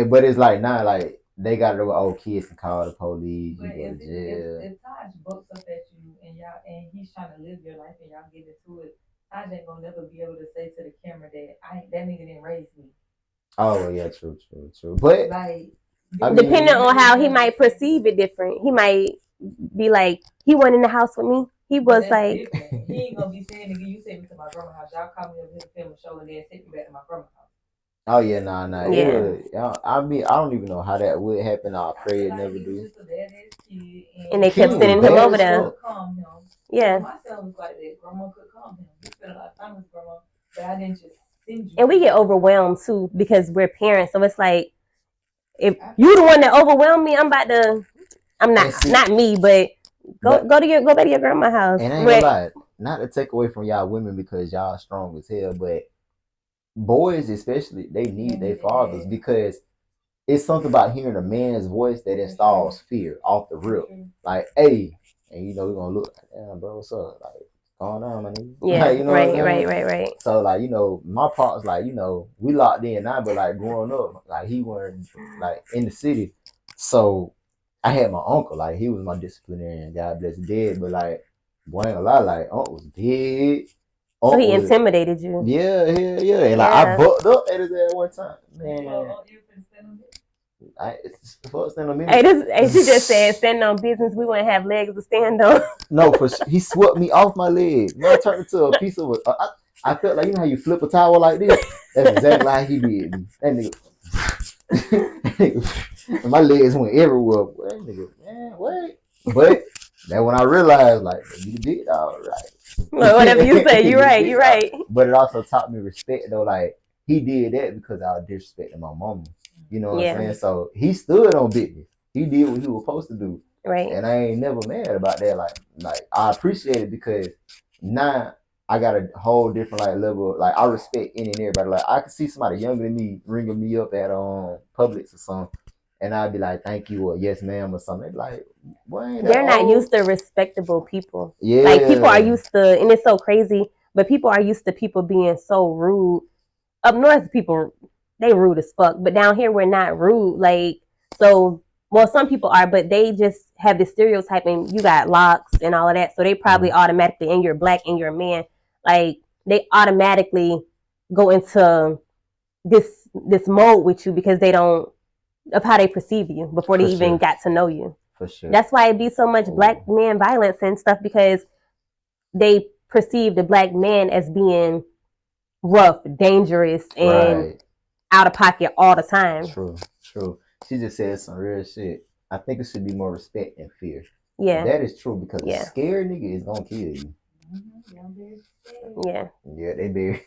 But it's like now, like they got to old kids can call the police. But if Taj bucks up at you and he's trying to live your life and y'all get into it, Taj ain't gonna never be able to say to the camera that that nigga didn't raise me. Oh yeah, true. But like, depending on how he might perceive it different, he might be like, he went in the house with me. He was like, different. He ain't gonna be saying, nigga, you sent me to my grandma's house. Y'all call me over here to film a show and then sent me back to my grandma's house. Oh yeah, nah. Yeah. I mean, I don't even know how that would happen. I pray it never do. Just a badass kid, and they kept sending him over there. Calm him. Yeah. My son was like that. Grandma could calm him. He spent a lot of time with grandma, but I didn't just send you. And we get overwhelmed too because we're parents, so it's like, if you the one that overwhelmed me, I'm not me, but go back to your grandma's house. And I ain't gonna lie, not to take away from y'all women because y'all strong as hell, but boys especially, they need their fathers because it's something about hearing a man's voice that installs fear off the rip. Like, hey, and you know we're gonna look, damn bro, what's up? Like, calm down, my nigga. Yeah, like, you know right. So like, you know, my part's like, you know, we locked in now, but like growing up, like he wasn't like in the city, so I had my uncle, like he was my disciplinarian, God bless his dead, but like, boy, ain't a lot, like uncle was big. So he intimidated you. Yeah. And like I bucked up at his ass one time, man. Hey, she just said standing on business. We wouldn't have legs to stand on. No, he swept me off my legs. Man, I turned into a piece of. I felt like, you know how you flip a towel like this. That's exactly how he did me. That nigga, my legs went everywhere. That nigga, man, wait. But then when I realized, like, you did all right. Whatever you say, you're right. But it also taught me respect, though. Like, he did that because I was disrespecting my mama. You know what I'm saying? So he stood on business. He did what he was supposed to do. Right. And I ain't never mad about that. Like I appreciate it because now I got a whole different like level. Like I respect any and everybody. Like I can see somebody younger than me ringing me up at Publix or something, and I'd be like, "Thank you" or "Yes, ma'am" or something. They'd be like, "Boy, they're not used to respectable people." Yeah. Like people are used to, and it's so crazy. But people are used to people being so rude. Up north, people they rude as fuck. But down here, we're not rude. Like so. Well, some people are, but they just have this stereotype, and you got locks and all of that. So they probably automatically, and you're black and you're a man, like they automatically go into this mode with you because they don't of how they perceive you before they even got to know you. For sure. That's why it be so much black man violence and stuff because they perceive the black man as being rough, dangerous, and out of pocket all the time. True. She just said some real shit. I think it should be more respect and fear. Yeah. That is true because a scared nigga is gonna kill you. Yeah. Yeah, they be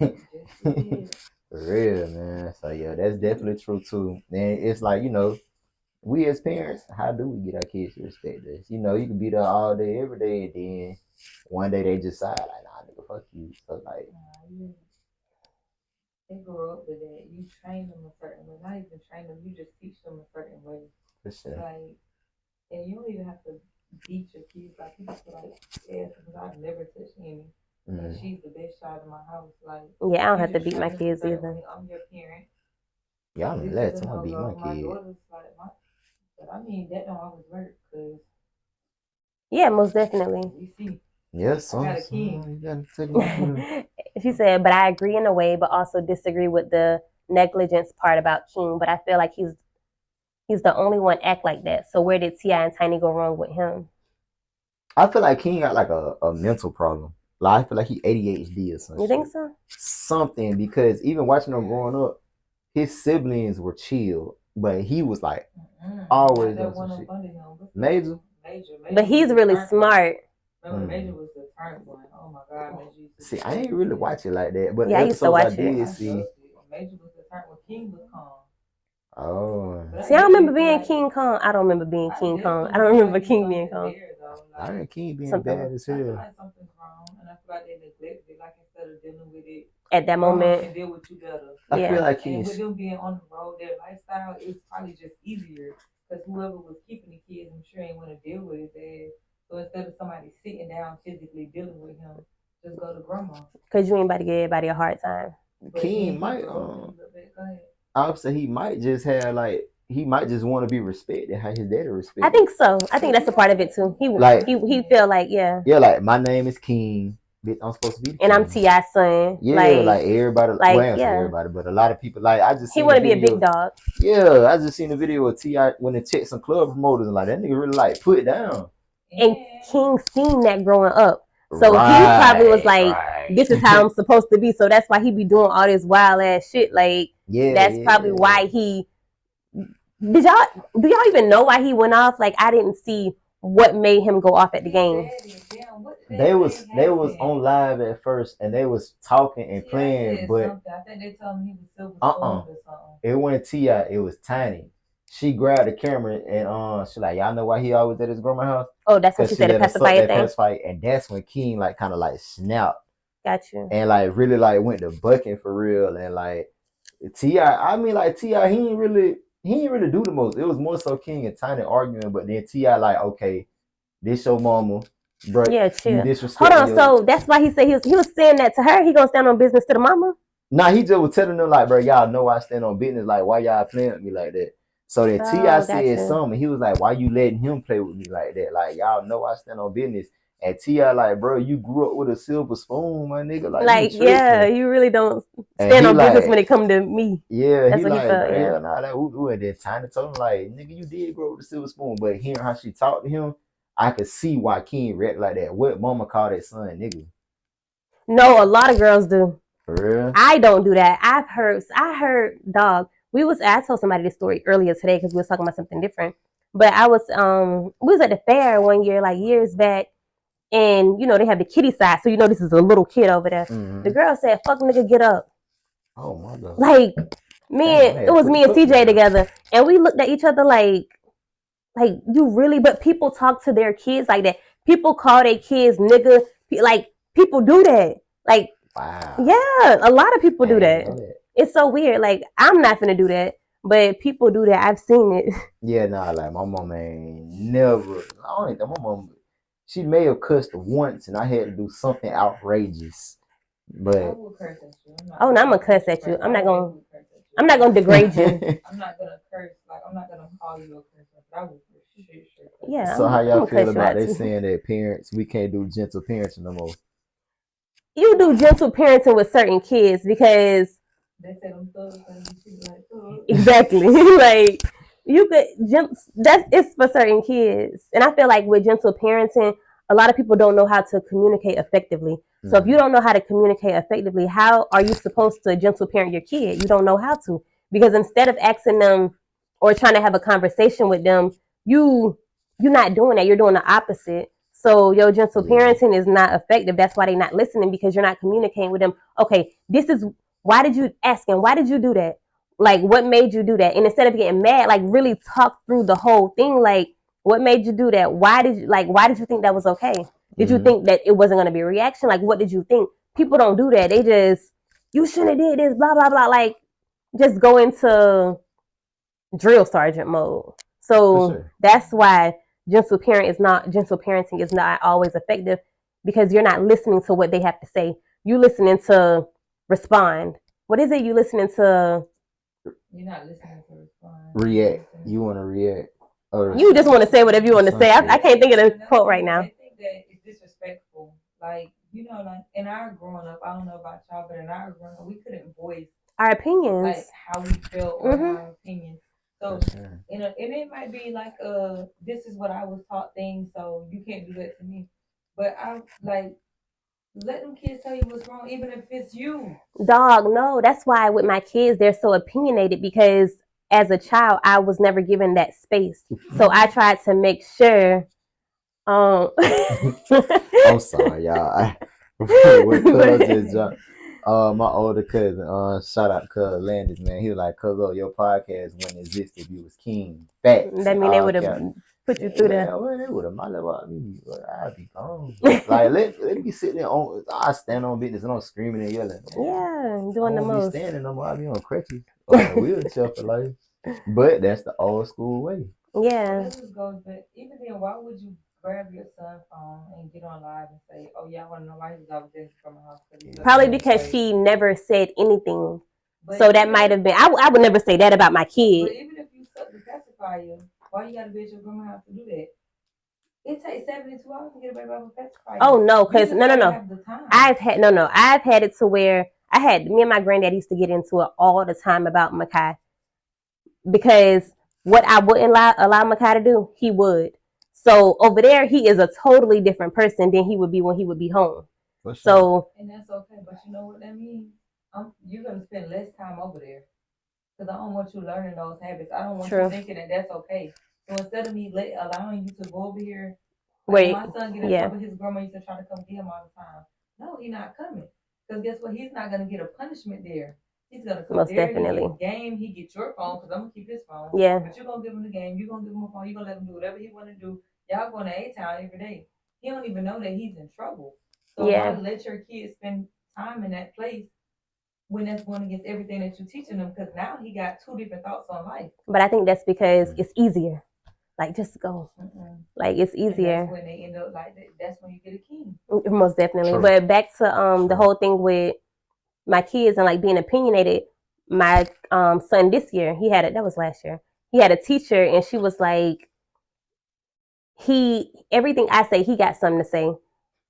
for real, man. So yeah, that's definitely true too. And it's like, you know, we as parents, how do we get our kids to respect us? You know, you can be there all day, every day, and then one day they just decide like, nah, nigga, fuck you. So like, they grow up with that. You train them a certain way. Not even train them. You just teach them a certain way. For sure. Like, and you don't even have to beat your kids. Like people feel like, yeah, because I've never touched Amy. And she's the best child in my house. Like, yeah, I don't have to beat my kids either. I'm your parent. Y'all don't let someone beat my kid. But I mean, that don't always work because. Yeah, most definitely. We see. Yes, I got a kid. She said, but I agree in a way, but also disagree with the negligence part about King, but I feel like he's the only one act like that. So where did T.I. and Tiny go wrong with him? I feel like King got like a mental problem. Like I feel like he ADHD or something. You think so? Something, because even watching him growing up, his siblings were chill, but he was like always on some shit. Major. But he's really smart. Major was the turn one. Oh my god, Major. See, I ain't really watch it like that, but yeah, I used to watch I did it. see. Major was the turn when King was calm. Oh. See, I don't remember being King Kong. I don't remember being King Kong. I don't remember King being Kong. I remember King being bad as hell. I feel like something's wrong, and I feel like they neglected, like instead of dealing with it at that moment, and deal with you better. I feel like and with them being on the road, their lifestyle is probably just easier because whoever was keeping the kids, I'm sure ain't want to deal with his ass. So instead of somebody sitting down physically dealing with him, just go to grandma. Because you ain't about to give everybody a hard time. King might I would say he might just have like he might just want to be respected how his daddy respected. I think so. I think that's a part of it too. He feel like yeah, like my name is King. I'm supposed to be the and king. I'm T.I.'s son. Yeah, like everybody, like well, everybody, but a lot of people like I just he want to be a big dog. Yeah, I just seen a video of T.I. when they checked some club promoters and like that nigga really like put it down. And King seen that growing up. So he probably was like, this is how I'm supposed to be. So that's why he be doing all this wild ass shit. Like, that's probably why he. Do y'all even know why he went off? Like, I didn't see what made him go off at the game. They was on live at first and they was talking and playing, but I think they told him he was Silver or something. It wasn't T.I., it was Tiny. She grabbed the camera and she like, y'all know why he always at his grandma's house? Oh, that's what she said, the pacifier thing. And that's when King like kind of like snapped. Got you. And like really like went to bucking for real. And like T.I., I mean like T.I., he ain't really do the most. It was more so King and Tiny arguing, but then T.I. like, okay, this your mama. Bro, yeah, chill. Hold on, so that's why he said he was saying that to her. He gonna stand on business to the mama? Nah, he just was telling them like, bro, y'all know I stand on business. Like, why y'all playing with me like that? So that T.I. said something. He was like, why you letting him play with me like that? Like, y'all know I stand on business. And T.I. like, bro, you grew up with a silver spoon, my nigga. Like yeah, you really don't stand on business when it come to me. Yeah, that's he what like, he felt, bro, yeah. Nah, that who and then Tiny told him like, nigga, you did grow up with a silver spoon. But hearing how she talked to him, I could see why King react like that. What mama called that son nigga? No, a lot of girls do. For real? I don't do that. I heard, dog. I told somebody this story earlier today because we was talking about something different. But I was we was at the fair one year, like years back, and you know they have the kitty side, so you know this is a little kid over there. Mm-hmm. The girl said, "Fuck nigga, get up." Oh my god! Like it was me and CJ together, and we looked at each other like you really? But people talk to their kids like that. People call their kids nigga. Like people do that. Like wow. Yeah, a lot of people do that. It's so weird. Like I'm not gonna do that, but people do that. I've seen it. Yeah, nah, like my mom ain't never. I don't think my mom. She may have cussed once, and I had to do something outrageous. But I will curse at you. I'm gonna cuss at you. I'm not gonna degrade you. I'm not gonna curse. Like I'm not gonna call you a curse. But I will for sure. Yeah. So how y'all feel about they saying that parents we can't do gentle parenting no more? You do gentle parenting with certain kids because they said I'm thugs like exactly. Like you could it's for certain kids. And I feel like with gentle parenting, a lot of people don't know how to communicate effectively. Mm-hmm. So if you don't know how to communicate effectively, how are you supposed to gentle parent your kid? You don't know how to. Because instead of asking them or trying to have a conversation with them, you're not doing that. You're doing the opposite. So your gentle parenting is not effective. That's why they're not listening because you're not communicating with them. Okay, why did you ask him? Why did you do that? Like, what made you do that? And instead of getting mad, like really talk through the whole thing. Like, what made you do that? Why did you think that was okay? Did you think that it wasn't going to be a reaction? Like, what did you think? People don't do that. They just, you shouldn't have did this, blah, blah, blah. Like, just go into drill sergeant mode. So that's why gentle parenting is not always effective because you're not listening to what they have to say. You're listening to respond. What is it? You listening to? You're not listening to respond. React. You want to react. You just want to say whatever you want to say. I can't think of the quote right now. I think that it's disrespectful. Like, you know, like in our growing up, I don't know about y'all, but in our growing up, we couldn't voice our opinions. Like how we feel or our opinion. So, and it might be like, this is what I was taught things, so you can't do that to me. But I like let them kids tell you what's wrong, even if it's you. Dog, no. That's why with my kids, they're so opinionated because as a child, I was never given that space. So I tried to make sure. I'm sorry, y'all. What cuz is my older cousin, shout out cuz Landis, man. He was like, cuz your podcast wouldn't exist if you was king. Facts That and mean they all would have cap. put you through there. Well, they would have might have about me, but I'd be gone. Like let me sit there on I stand on business and I'm screaming and yelling. Man, Yeah, I doing the won't be most. standing no more. I'll be on crutches or in a wheelchair for life. But that's the old school way. Yeah. That just goes back. Even then, why would you grab your son's phone and get on live and say, "Oh yeah, I want to know why he was always there from my house"? Probably because she never said anything. But so that might have been. I would never say that about my kid. But even if you suck the pacifier, why you gotta be at your grandma's house to do that? It takes 72 hours to get a baby off a pacifier. Oh no, because no. I've had it to where me and my granddad used to get into it all the time about Makai because what I wouldn't allow Makai to do, he would. So over there, he is a totally different person than he would be when he would be home. Sure. So and that's okay, but you know what that means? You're gonna spend less time over there because I don't want you learning those habits. I don't want you thinking that that's okay. So instead of me allowing you to go over here, like my son get in trouble, his grandma used to try to come get him all the time. No, he's not coming because guess what? He's not gonna get a punishment there. He's gonna come most there. Definitely. He gets game. He gets your phone because I'm gonna keep his phone. Yeah. But you're gonna give him the game. You're gonna give him a phone. You're gonna let him do whatever he want to do. Y'all going to A-Town every day. He don't even know that he's in trouble. So why let your kids spend time in that place when that's going against everything that you're teaching them? Because now he got two different thoughts on life. But I think that's because it's easier. Like just go. Like it's easier. And that's when they end up like that. That's when you get a king. Most definitely. True. But back to the whole thing with my kids and like being opinionated. My son this year, that was last year. He had a teacher and she was like, everything I say, he got something to say.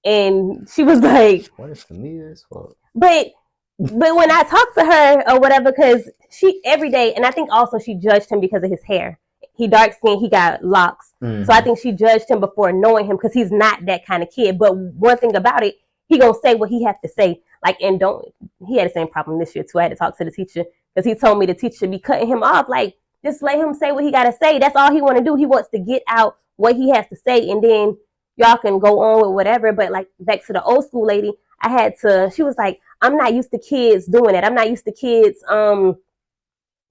And she was like, what is to me as fuck? But when I talk to her or whatever, because she every day, and I think also she judged him because of his hair. He dark skinned, he got locks. Mm-hmm. So I think she judged him before knowing him because he's not that kind of kid. But one thing about it, he gonna say what he has to say. Like, and he had the same problem this year too. I had to talk to the teacher because he told me the teacher be cutting him off. Like, just let him say what he gotta say. That's all he want to do. He wants to get out what he has to say, and then y'all can go on with whatever. But like back to the old school lady, she was like, I'm not used to kids doing that. I'm not used to kids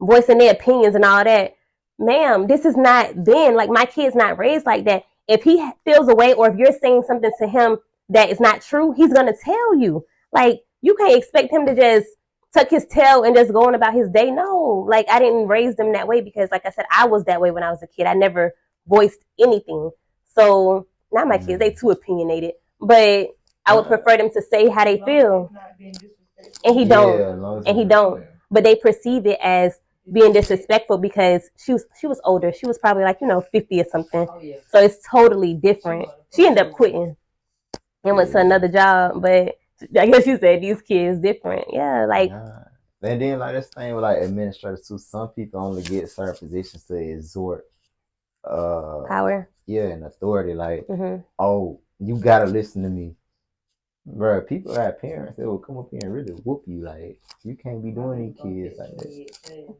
voicing their opinions and all that. Ma'am, this is not then. Like, my kid's not raised like that. If he feels a way or if you're saying something to him that is not true, he's going to tell you. Like, you can't expect him to just tuck his tail and just go on about his day. No, like, I didn't raise them that way because, like I said, I was that way when I was a kid. I never voiced anything. So, not my kids. They too opinionated. But I would prefer them to say how they feel. And he don't. But they perceive it as being disrespectful because she was older. She was probably like, 50 or something. Oh, yeah. So it's totally different. She ended up quitting and went to another job. But I guess you said these kids different. Yeah, like. And then like this thing with like administrators too. Some people only get certain positions to exhort power. Yeah, and authority. Like, oh, you gotta listen to me. Bro, people have parents that will come up here and really whoop you. Like, you can't be doing these kids like that.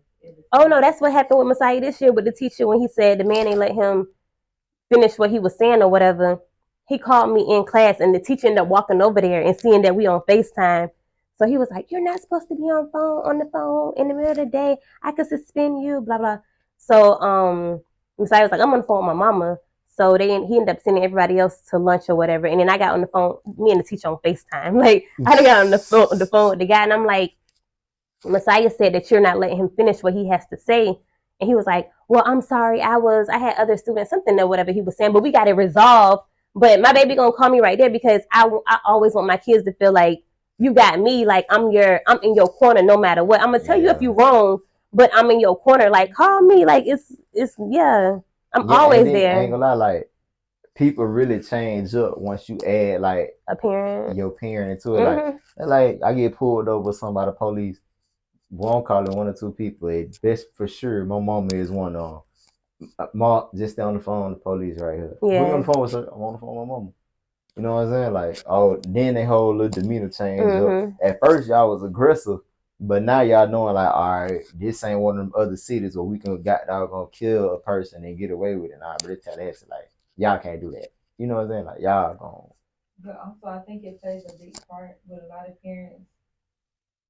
Oh no, that's what happened with Messiah this year with the teacher when he said the man ain't let him finish what he was saying or whatever. He called me in class and the teacher ended up walking over there and seeing that we on FaceTime. So he was like, "You're not supposed to be on the phone in the middle of the day. I could suspend you, blah blah." So Messiah was like, "I'm on the phone with my mama." So he ended up sending everybody else to lunch or whatever. And then I got on the phone, me and the teacher on FaceTime. Like, I got on the phone with the guy and I'm like, Messiah said that you're not letting him finish what he has to say. And he was like, well, I'm sorry. I had other students, something or whatever he was saying, but we got it resolved. But my baby gonna call me right there because I always want my kids to feel like you got me, like I'm in your corner no matter what. I'm gonna tell you if you're wrong, but I'm in your corner. Like, call me. Like, it's I'm always there. I ain't gonna lie, like, people really change up once you add like a parent, your parent into it. Like I get pulled over by the police. Boy, I'm calling one or two people. Best for sure. My mama is one on. Mom, just stay on the phone. The police right here. Yeah. Who you on the phone with? Sir? I'm on the phone with my mama. You know what I'm saying? Like, oh, then they whole little demeanor change up. At first, y'all was aggressive, but now y'all knowing like, all right, this ain't one of them other cities where we can got gonna kill a person and get away with it. Nah, but they tell that like, y'all can't do that. You know what I'm saying? Like, y'all gonna. But also, I think it plays a big part with a lot of parents.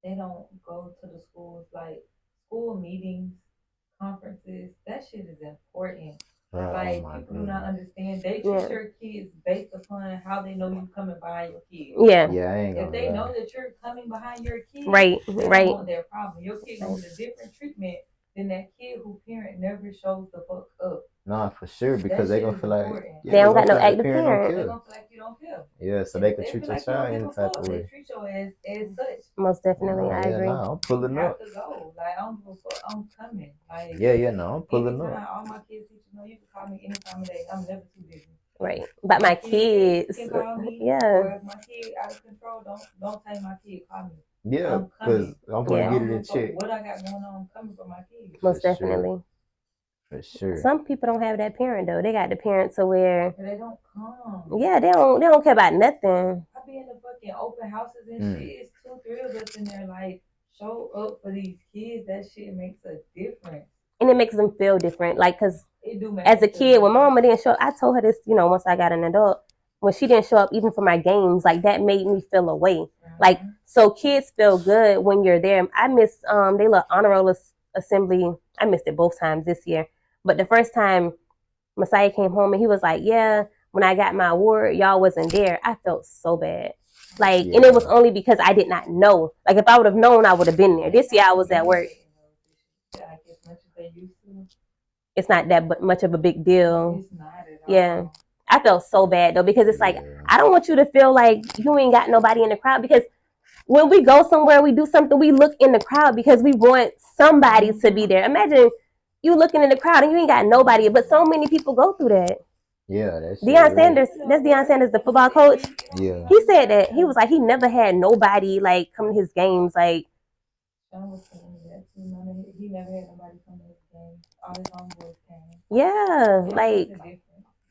They don't go to the schools like school meetings, conferences. That shit is important. Like people do not understand. They treat your kids based upon how they know you coming behind your kids. Yeah. Yeah, I ain't gonna If they lie. know that you're coming behind your kids, right, they right. don't want their problem. Your kid gonna get a different treatment than that kid who parent never shows the fuck up. Nah, for sure, because they gonna feel like they don't got no like active parent. They gonna feel like you don't care. Yeah, so they can They treat feel your like you don't child give any a type fuck. of They way. treat your ass as such. Most definitely, I agree. Nah, I'm pulling You have up. to go. Like I don't give a fuck. I'm coming. Like No, I'm pulling anytime, up. all my kids teachers know you can call me any time of day. I'm never too busy. Right, but my kids can call me. yeah. Or if my kid out of control, don't tell my kid call me. Yeah, I'm coming. I'm gonna get it in So check. what I got going on, I'm coming for my kids. Most definitely. For sure. Some people don't have that parent though. They got the parent to where they don't come. Yeah, they don't care about nothing. I be in the fucking open houses and shit. It's 2-3 of us in there. Like show up for these kids. That shit makes a difference. And it makes them feel different. Like, cause as a kid, when my mama didn't show up, I told her this, once I got an adult, when she didn't show up even for my games, like that made me feel away. Mm-hmm. Like, so kids feel good when you're there. I miss they little honor roll assembly. I missed it both times this year. But the first time Messiah came home and he was like, yeah, when I got my award, y'all wasn't there. I felt so bad. Like, and it was only because I did not know. Like, if I would have known, I would have been there. This year I was at work. It's not that much of a big deal. It's not at all. Yeah. I felt so bad though, because it's like, I don't want you to feel like you ain't got nobody in the crowd, because when we go somewhere, we do something, we look in the crowd because we want somebody to be there. Imagine you looking in the crowd and you ain't got nobody, but so many people go through that. Yeah, that's Deion Sanders. That's Deion Sanders, the football coach. Yeah. He said that he was like, he never had nobody like come to his games. Like, Sean was saying that too. He never had nobody come to his games. All his homeboys came. Yeah, like.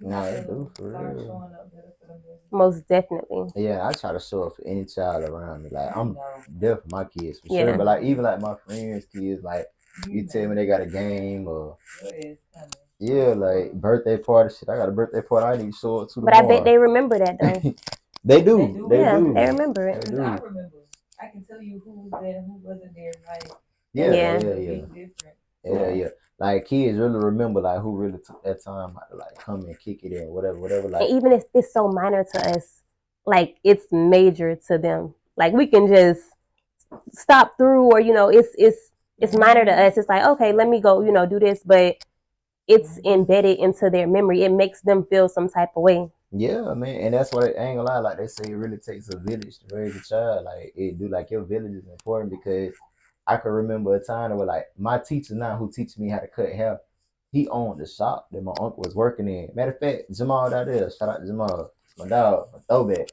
No, I do for real. Showing up better for them. Most definitely. Yeah, I try to show up for any child around me. Like I'm there for my kids for sure. But like even like my friends' kids, like you tell me they got a game or like birthday party shit. I got a birthday party. I need to show up to. But I bet they remember that though. They do. They remember it. I remember. I can tell you who was there and who wasn't there. Like yeah. Like kids really remember like who really took that time out to like come and kick it in, whatever. Like and even if it's so minor to us, like it's major to them. Like we can just stop through, or it's minor to us. It's like, okay, let me go, do this, but it's embedded into their memory. It makes them feel some type of way. Yeah, man, and that's why I ain't gonna lie. Like they say, it really takes a village to raise a child. Like it do. Like your village is important, because I can remember a time where like my teacher now, who teaches me how to cut hair, he owned the shop that my uncle was working in. Matter of fact, Jamal out there, shout out to Jamal, my dog, my throwback.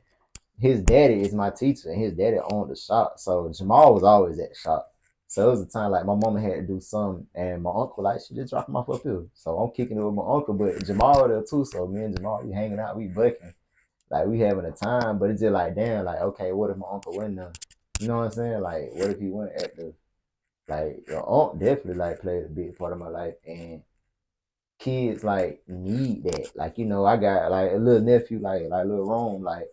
His daddy is my teacher, and his daddy owned the shop. So Jamal was always at the shop. So it was a time like my mama had to do something, and my uncle like she just dropped him off up here. So I'm kicking it with my uncle, but Jamal there too. So me and Jamal, we hanging out, we bucking, like we having a time. But it's just like damn, like okay, what if my uncle went there? You know what I'm saying? Like what if he went at the like your aunt definitely like played a big part of my life, and kids like need that. Like I got like a little nephew, like little Rome, like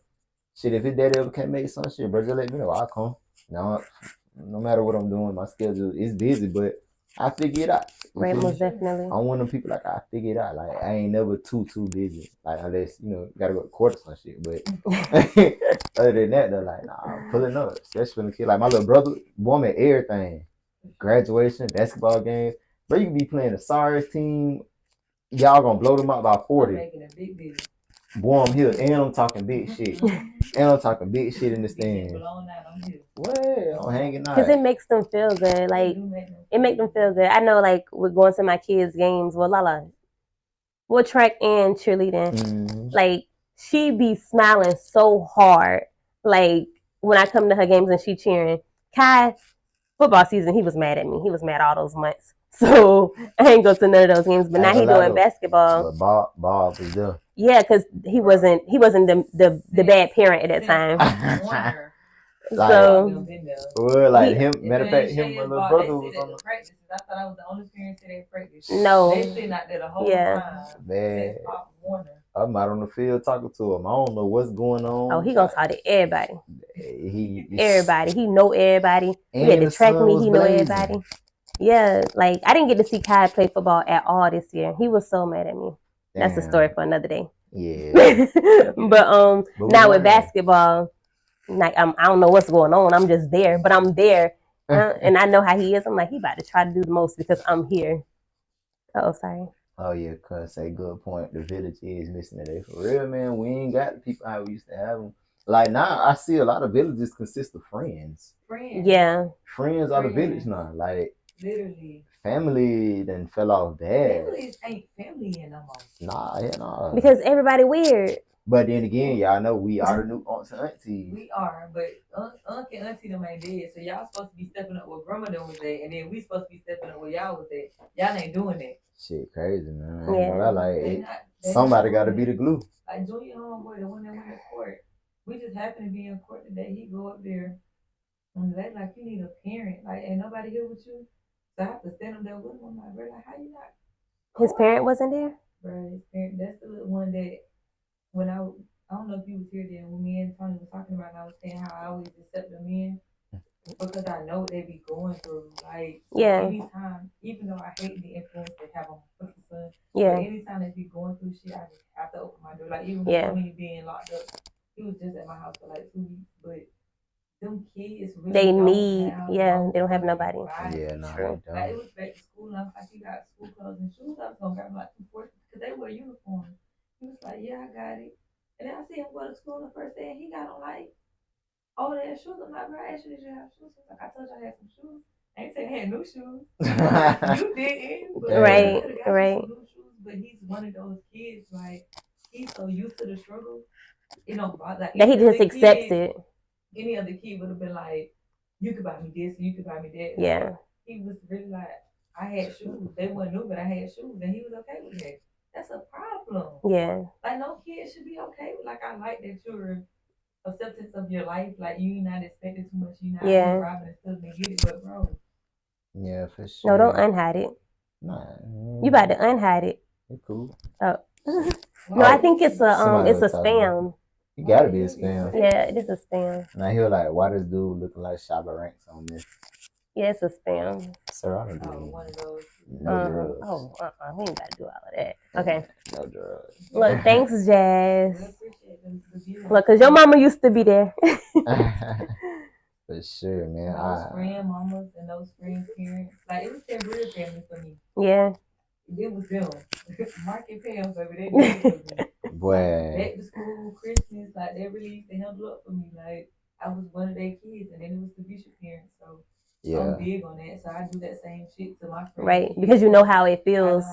shit. If his daddy ever can't make some shit, bro, just let me know. I'll come. No matter what I'm doing, my schedule is busy, but I figure it out. Right, most definitely. I'm one of them people like I figure it out. Like I ain't never too busy. Like unless gotta go to court or some shit. But other than that, though, like nah, I'm pulling up. Especially when the kid, like my little brother, woman, everything, graduation, basketball games. Bro, you can be playing a SARS team. Y'all gonna blow them up by 40. Making a big deal. Boy, I'm here, and I'm talking big shit. And I'm talking big shit in the stand. What? I'm hanging out. Because it makes them feel good. Like, it makes them feel good. I know, like, with going to my kids' games, well, Lala, we'll track and cheerleading. Mm-hmm. Like, she be smiling so hard. Like, when I come to her games and she cheering. Kai, football season, he was mad at me. He was mad all those months. So I ain't go to none of those games. But now he doing basketball. But Bob was there. Yeah, because he wasn't the bad parent at that time. So well, like him, matter of fact, him and little brother was on the practice. I thought I was the only parent to that practice. No. They sitting out there the whole time. Man, I'm out on the field talking to him. I don't know what's going on. Oh, he gonna talk to everybody. Everybody. He know everybody. He had to track me. He know everybody. Yeah, like I didn't get to see Kai play football at all this year. He was so mad at me. Damn. That's a story for another day. Yeah. but now with basketball, like I don't know what's going on. I'm just there, but I'm there, and I know how he is. I'm like, he about to try to do the most because I'm here. Oh, sorry. Oh yeah, cuz say good point. The village is missing today. For real, man. We ain't got the people how we used to have them. Like now, I see a lot of villages consist of friends. Yeah. Friends are the village now. Like literally. Family then fell off bad. Families ain't family anymore. Nah, yeah, nah. Because everybody weird. But then again, y'all know we are the new aunts and aunties. We are, but uncle and auntie them ain't dead, so y'all supposed to be stepping up where grandma them was at, and then we supposed to be stepping up where y'all was at. Y'all ain't doing that. Shit, crazy, man. I ain't gonna lie, somebody got to be the glue. Like Junior homeboy, the one that went to court, we just happened to be in court today. He go up there, and they like, you need a parent. Like, ain't nobody here with you, so I have to stand up there with him. I'm like, bro, like, how you not? His parent wasn't there. Bro, his parent. That's the little one that when I don't know if you was here then when me and Tony was talking about, and I was saying how I always accept them in because I know what they be going through. Like, anytime, even though I hate the influence they have on my fucking son, but anytime they be going through shit, I just have to open my door. Like, even before me being locked up, he was just at my house for like 2 weeks, but them kids really they don't have nobody. Yeah, no, true. Like, it was back to school, and I was like, you got school clothes and shoes. I was gonna grab them like 240 because they wear uniforms. He was like, yeah, I got it. And then I see him go to school the first day, and he got on like all that shoes. I'm like, bro, actually, did you have shoes? He's like, I told you I had some shoes. I ain't saying I had new shoes. You didn't. But right. New shoes, but he's one of those kids, like, he's so used to the struggle. You know, like, that he just accepts it. Any other kid would have been like, you could buy me this, you could buy me that. Yeah. Like, he was really like, I had shoes. They weren't new, but I had shoes, and he was okay with that. That's a problem. Yeah. Like, no kid should be okay with, like, I like that you're acceptance of your life. Like, you not expecting too much. You not robbing and stuff and get it, but bro. Yeah, for sure. No, don't unhide it. Nah. You about to unhide it. It's cool. Oh. No, I think it's a spam. You gotta be a spam. Yeah, it is a spam. And I hear like, why this dude looking like Shabba Ranks on this? Yeah, it's a spam. Sir, I don't do one of those. No drugs. We ain't gotta do all of that. Okay. No drugs. Look, thanks, Jazz. Look, cause your mama used to be there. For sure, man. Those friend mamas and those friends parents, like, it was their real family for me. Yeah. It was them. Mark and Pam, baby, they did it for me. Boy. Like, back to school, Christmas, like, they really handled up for me. Like, I was one of their kids, and then it was the Bishop parents, so I'm big on that. So I do that same shit to my friends. Right, because you know how it feels.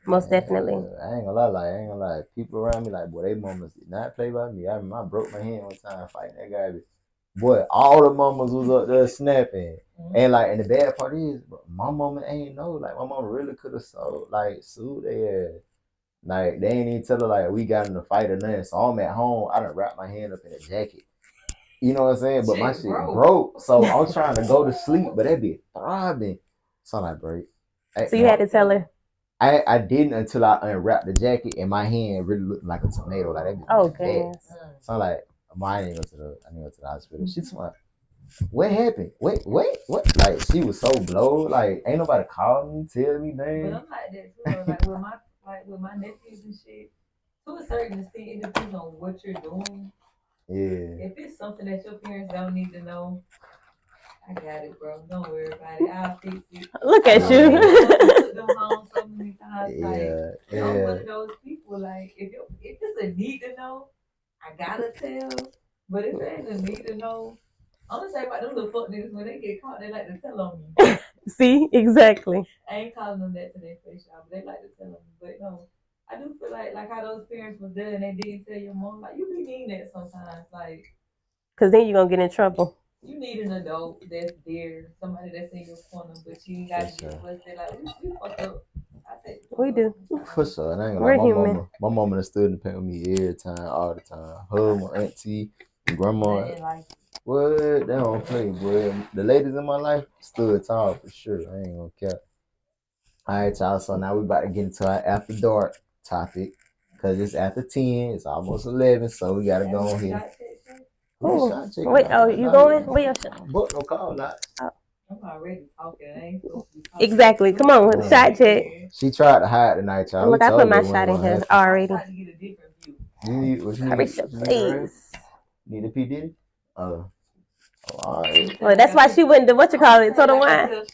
Most definitely. I ain't gonna lie. People around me like, boy, they mamas did not play by me. I broke my hand one time fighting that guy. Boy, all the mamas was up there snapping. Mm-hmm. And the bad part is, my mama ain't know. Like, my mama really could have sued their ass. Like, they ain't even tell her, like, we got in a fight or nothing. So I'm at home. I done wrapped my hand up in a jacket. You know what I'm saying? But my shit broke. So I'm trying to go to sleep, but that be throbbing. So I'm like, break. So you had to tell her? I didn't until I unwrapped the jacket, and my hand really looked like a tomato. Like, that be goodness. So I'm like, I didn't go to the hospital. She's like, what happened? Wait, what? Like, she was so blowed. Like, ain't nobody call me, tell me, man. But I'm like that too. Like with my nephews and shit. To a certain extent, it depends on what you're doing. Yeah. If it's something that your parents don't need to know, I got it, bro. Don't worry about it. I'll fix it. Look at you. I took them home so many times. I'm one of those people. Like, if it's a need to know, I gotta tell. But if there ain't a need to know, I'm gonna say about them little fuck niggas when they get caught, they like to tell on me. See, exactly. I ain't calling them that to their face, y'all, but they like to tell on me. But no, I do feel like how those parents was there and they didn't tell your mom, like, you be needing that sometimes, like. Cause then you're gonna get in trouble. You need an adult that's there, somebody that's in your corner, but you ain't got to get busted. Like we fuck up. I take we do. For sure. And I ain't gonna We're lie, human. my mama done stood in the paint with me every time, all the time. Her, my auntie, and grandma. like What? They don't play, boy. The ladies in my life stood tall for sure. I ain't gonna care. All right, y'all. So now we about to get into our after dark topic. Cause it's after 10, it's almost 11, so we gotta go on here. Oh, wait, you going? Wait, your shot. Book no call not. I'm already talking. I ain't supposed to be talking. Exactly. Come on, shot check. She tried to hide tonight, y'all. Look, I put my shot in here already. I tried to get a different view. You need what you Hurry, need? please. Need a P Diddy? Oh, all right. Well, that's why she wouldn't do what you call it. Total wine.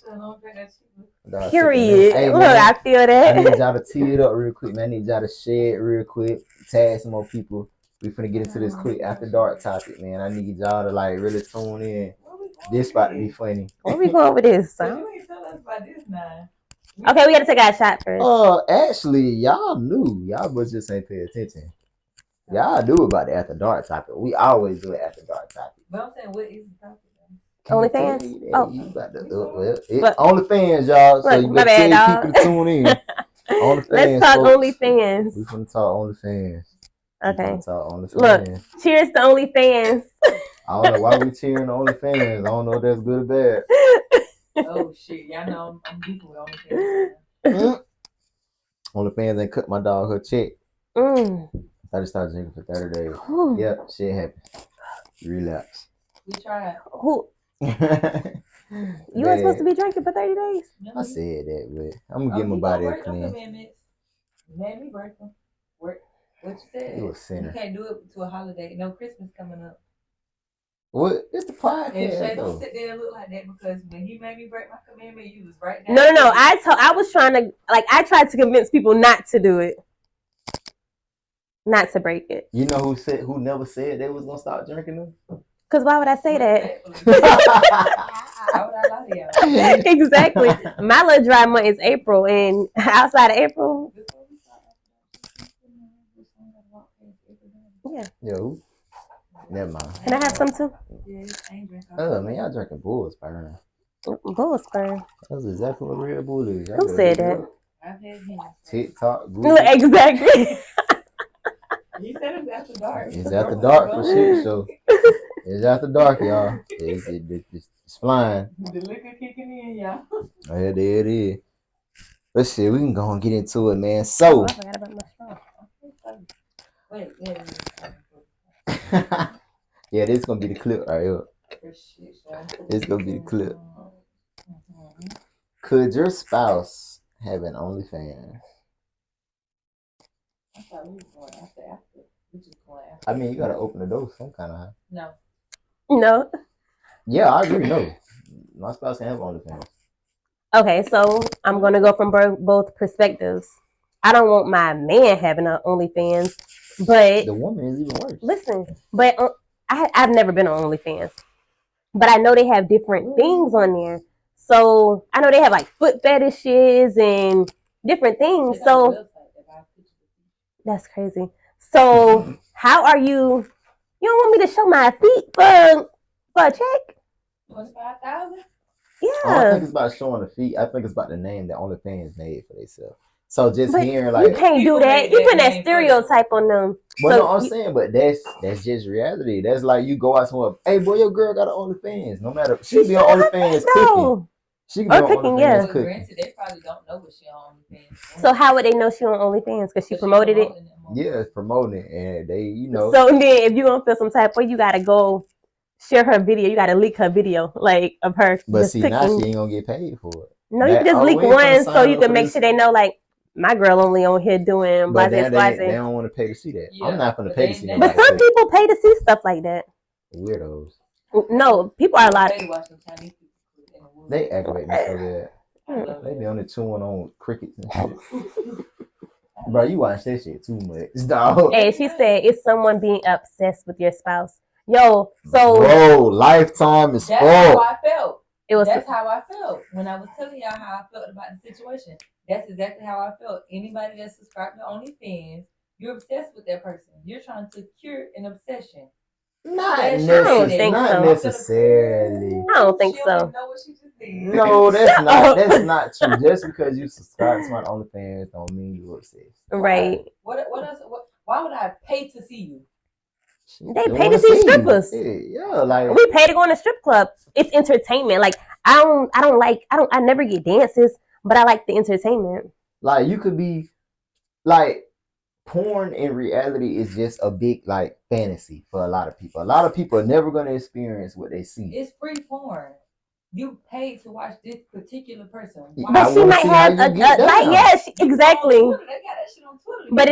Period. Hey, look, I feel that. I need y'all to tee it up real quick, man. I need y'all to share it real quick. Tag some more people. We finna get into this quick after dark topic, man. I need y'all to like really tune in. This about to be funny. Where we going with this? Huh? You ain't tell us about this now. Okay, we gotta take our shot first. Actually, y'all knew. Y'all was just ain't pay attention. Y'all knew about the after dark topic. We always do it after dark topic. But I'm saying, what is the topic? OnlyFans? Oh, you got the OnlyFans, y'all. So you better tell people to tune in. OnlyFans. Let's talk OnlyFans. We finna talk OnlyFans. Okay. Talk OnlyFans. Look, cheers to OnlyFans. I don't know why we cheering OnlyFans. I don't know if that's good or bad. Oh shit, y'all know I'm deep with OnlyFans. OnlyFans ain't cut my dog her check. I just started drinking for 30 days. Yep, shit happened. Relapse. We tried. Who? You weren't supposed to be drinking for 30 days? I said that, but I'm gonna get my body a clean. Made me break them. What you said? You a sinner. You can't do it to a holiday. No Christmas coming up. What? It's the podcast. And Shay, don't sit there and look like that because when he made me break my commandment, you was right there. No. I was trying to I tried to convince people not to do it. Not to break it. You know who never said they was gonna stop drinking them? Because why would I say that? How would I lie to y'all? Exactly. My little dry month is April, and outside of April. Yeah. Yo. Never mind. Can I have some too? Yeah, I ain't drinking. Oh man, y'all drinking Bull Sperm. Bull Sperm. That's exactly what Red Bull is. Who said that? I've had him. TikTok, Google. Exactly. You said it's after dark. It's after dark for shit, so it's after dark, y'all. It's flying. The liquor kicking in, y'all. Oh, yeah, there it is. But shit, we can go and get into it, man. So, I forgot about my straw. Wait, yeah, this is gonna be the clip right here. This is gonna be the clip. Could your spouse have an OnlyFans? I thought we was going after. We just going after. I mean, you gotta open the door some kind of. No. Yeah, I agree. No, my spouse can have OnlyFans. Okay, so I'm gonna go from both perspectives. I don't want my man having an OnlyFans, but the woman is even worse. Listen, but I've never been on OnlyFans, but I know they have different things on there. So I know they have like foot fetishes and different things. So that's crazy. So how are you? You don't want me to show my feet for a check? 25,000. Yeah. I don't think it's about showing the feet. I think it's about the name that OnlyFans made for themselves. So just hearing like you can't do that. You put that stereotype on them. Well, no, I'm saying, but that's just reality. That's like you go out somewhere. Hey, boy, your girl got an OnlyFans. No matter she be on OnlyFans cooking. She can be on cooking, OnlyFans cooking. Granted, they probably don't know what she on OnlyFans. So how would they know she on OnlyFans? Because she promoted it. Yeah, it's promoting it, and they, you know. So then, if you gonna feel some type of way, you gotta go share her video. You gotta leak her video, like of her. But just see, cooking. now she ain't gonna get paid for it. No, you can just leak one so you can make sure they know, like, my girl only on here doing but they don't want to pay to see that. Yeah, I'm not gonna pay to see that. But some people pay to see stuff like that. Weirdos. No, people are a lot. They aggravate me so bad. They be on the chewing on crickets and shit. Bro, you watch that shit too much, dog. Hey, she said it's someone being obsessed with your spouse. Yo, so bro, lifetime is full. That's how I felt. That's how I felt when I was telling y'all how I felt about the situation. That's exactly how I felt. Anybody that's subscribed to OnlyFans, you're obsessed with that person. You're trying to cure an obsession. Not necessarily. I don't think so. No, that's not true. Just because you subscribe to my OnlyFans don't mean you obsessed. Right. What else? Why would I pay to see you? They pay to see strippers. Yeah, like we pay to go in a strip club. It's entertainment. Like I never get dances, but I like the entertainment. Like you could be like porn in reality is just a big like fantasy for a lot of people. A lot of people are never gonna experience what they see. It's free porn. You pay to watch this particular person. But she might have exactly. They got that shit on Twitter. But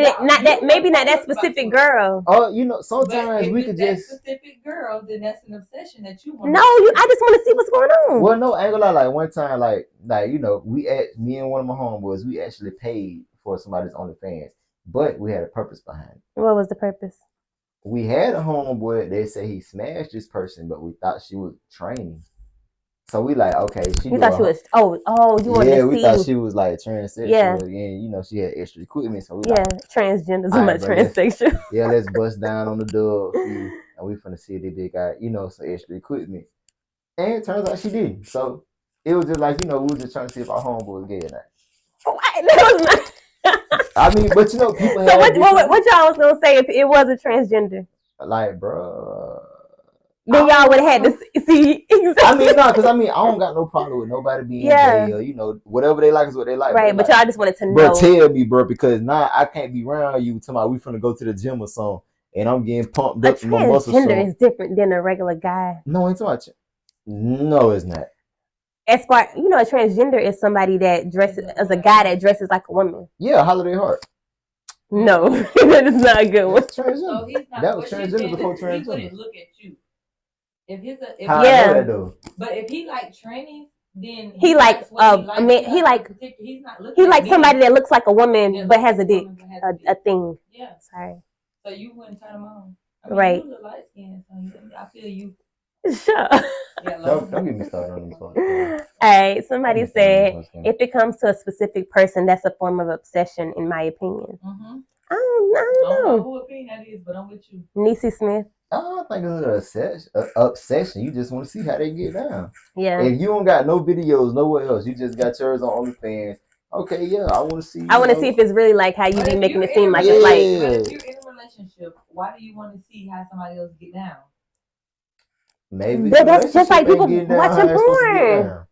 maybe not that specific girl. Oh, sometimes we could just specific girl, then that's an obsession that you want. No, I just want to see what's going on. Well, no, I ain't gonna lie. Like one time, like me and one of my homeboys, we actually paid for somebody's OnlyFans, but we had a purpose behind it. What was the purpose? We had a homeboy. They say he smashed this person, but we thought she was training. So we like, okay, you thought she was you wanted to see. Yeah, we thought she was like transsexual, and she had extra equipment. So we transgenders and transsexual. Let's bust down on the dub and we finna see the big guy, some extra equipment. And it turns out she didn't. So it was just like, we were just trying to see if our homeboy was gay or not. That was not. I mean, but people. So what y'all was gonna say if it was a transgender? Like, bro. Then y'all would have had to see. Exactly. I mean, no, because I don't got no problem with nobody being gay or whatever they like is what they like. Right, but y'all just wanted to know. Bro, tell me, bro, because now I can't be around you talking about we finna go to the gym or something, and I'm getting pumped up. My muscles. Transgender is different than a regular guy. No, it's not. No, it's not. As far a transgender is somebody that dresses as a guy that dresses like a woman. Yeah, Holiday Heart. No, that is not a good one. Transgender. So that was transgender before transgender. He wouldn't look at you. If his How I know that though? But if he like training, then he like a man. He like somebody that looks like a woman but has a dick, a thing. Yeah. Sorry. So you wouldn't turn him on, right? You look light skinned, so I feel you. Sure. Don't get me started on this one. All right. Somebody said if it comes to a specific person, that's a form of obsession, in my opinion. Mm-hmm. I don't know who opinion that is, but I'm with you. Niecy Smith. I don't think it's an obsession. You just want to see how they get down. Yeah. If you don't got no videos nowhere else, you just got yours on OnlyFans. Okay, yeah, I want to see. I want to see if it's really like how you be making it seem like it's like. But if you're in a relationship, why do you want to see how somebody else get down? Maybe that's just like people watching porn.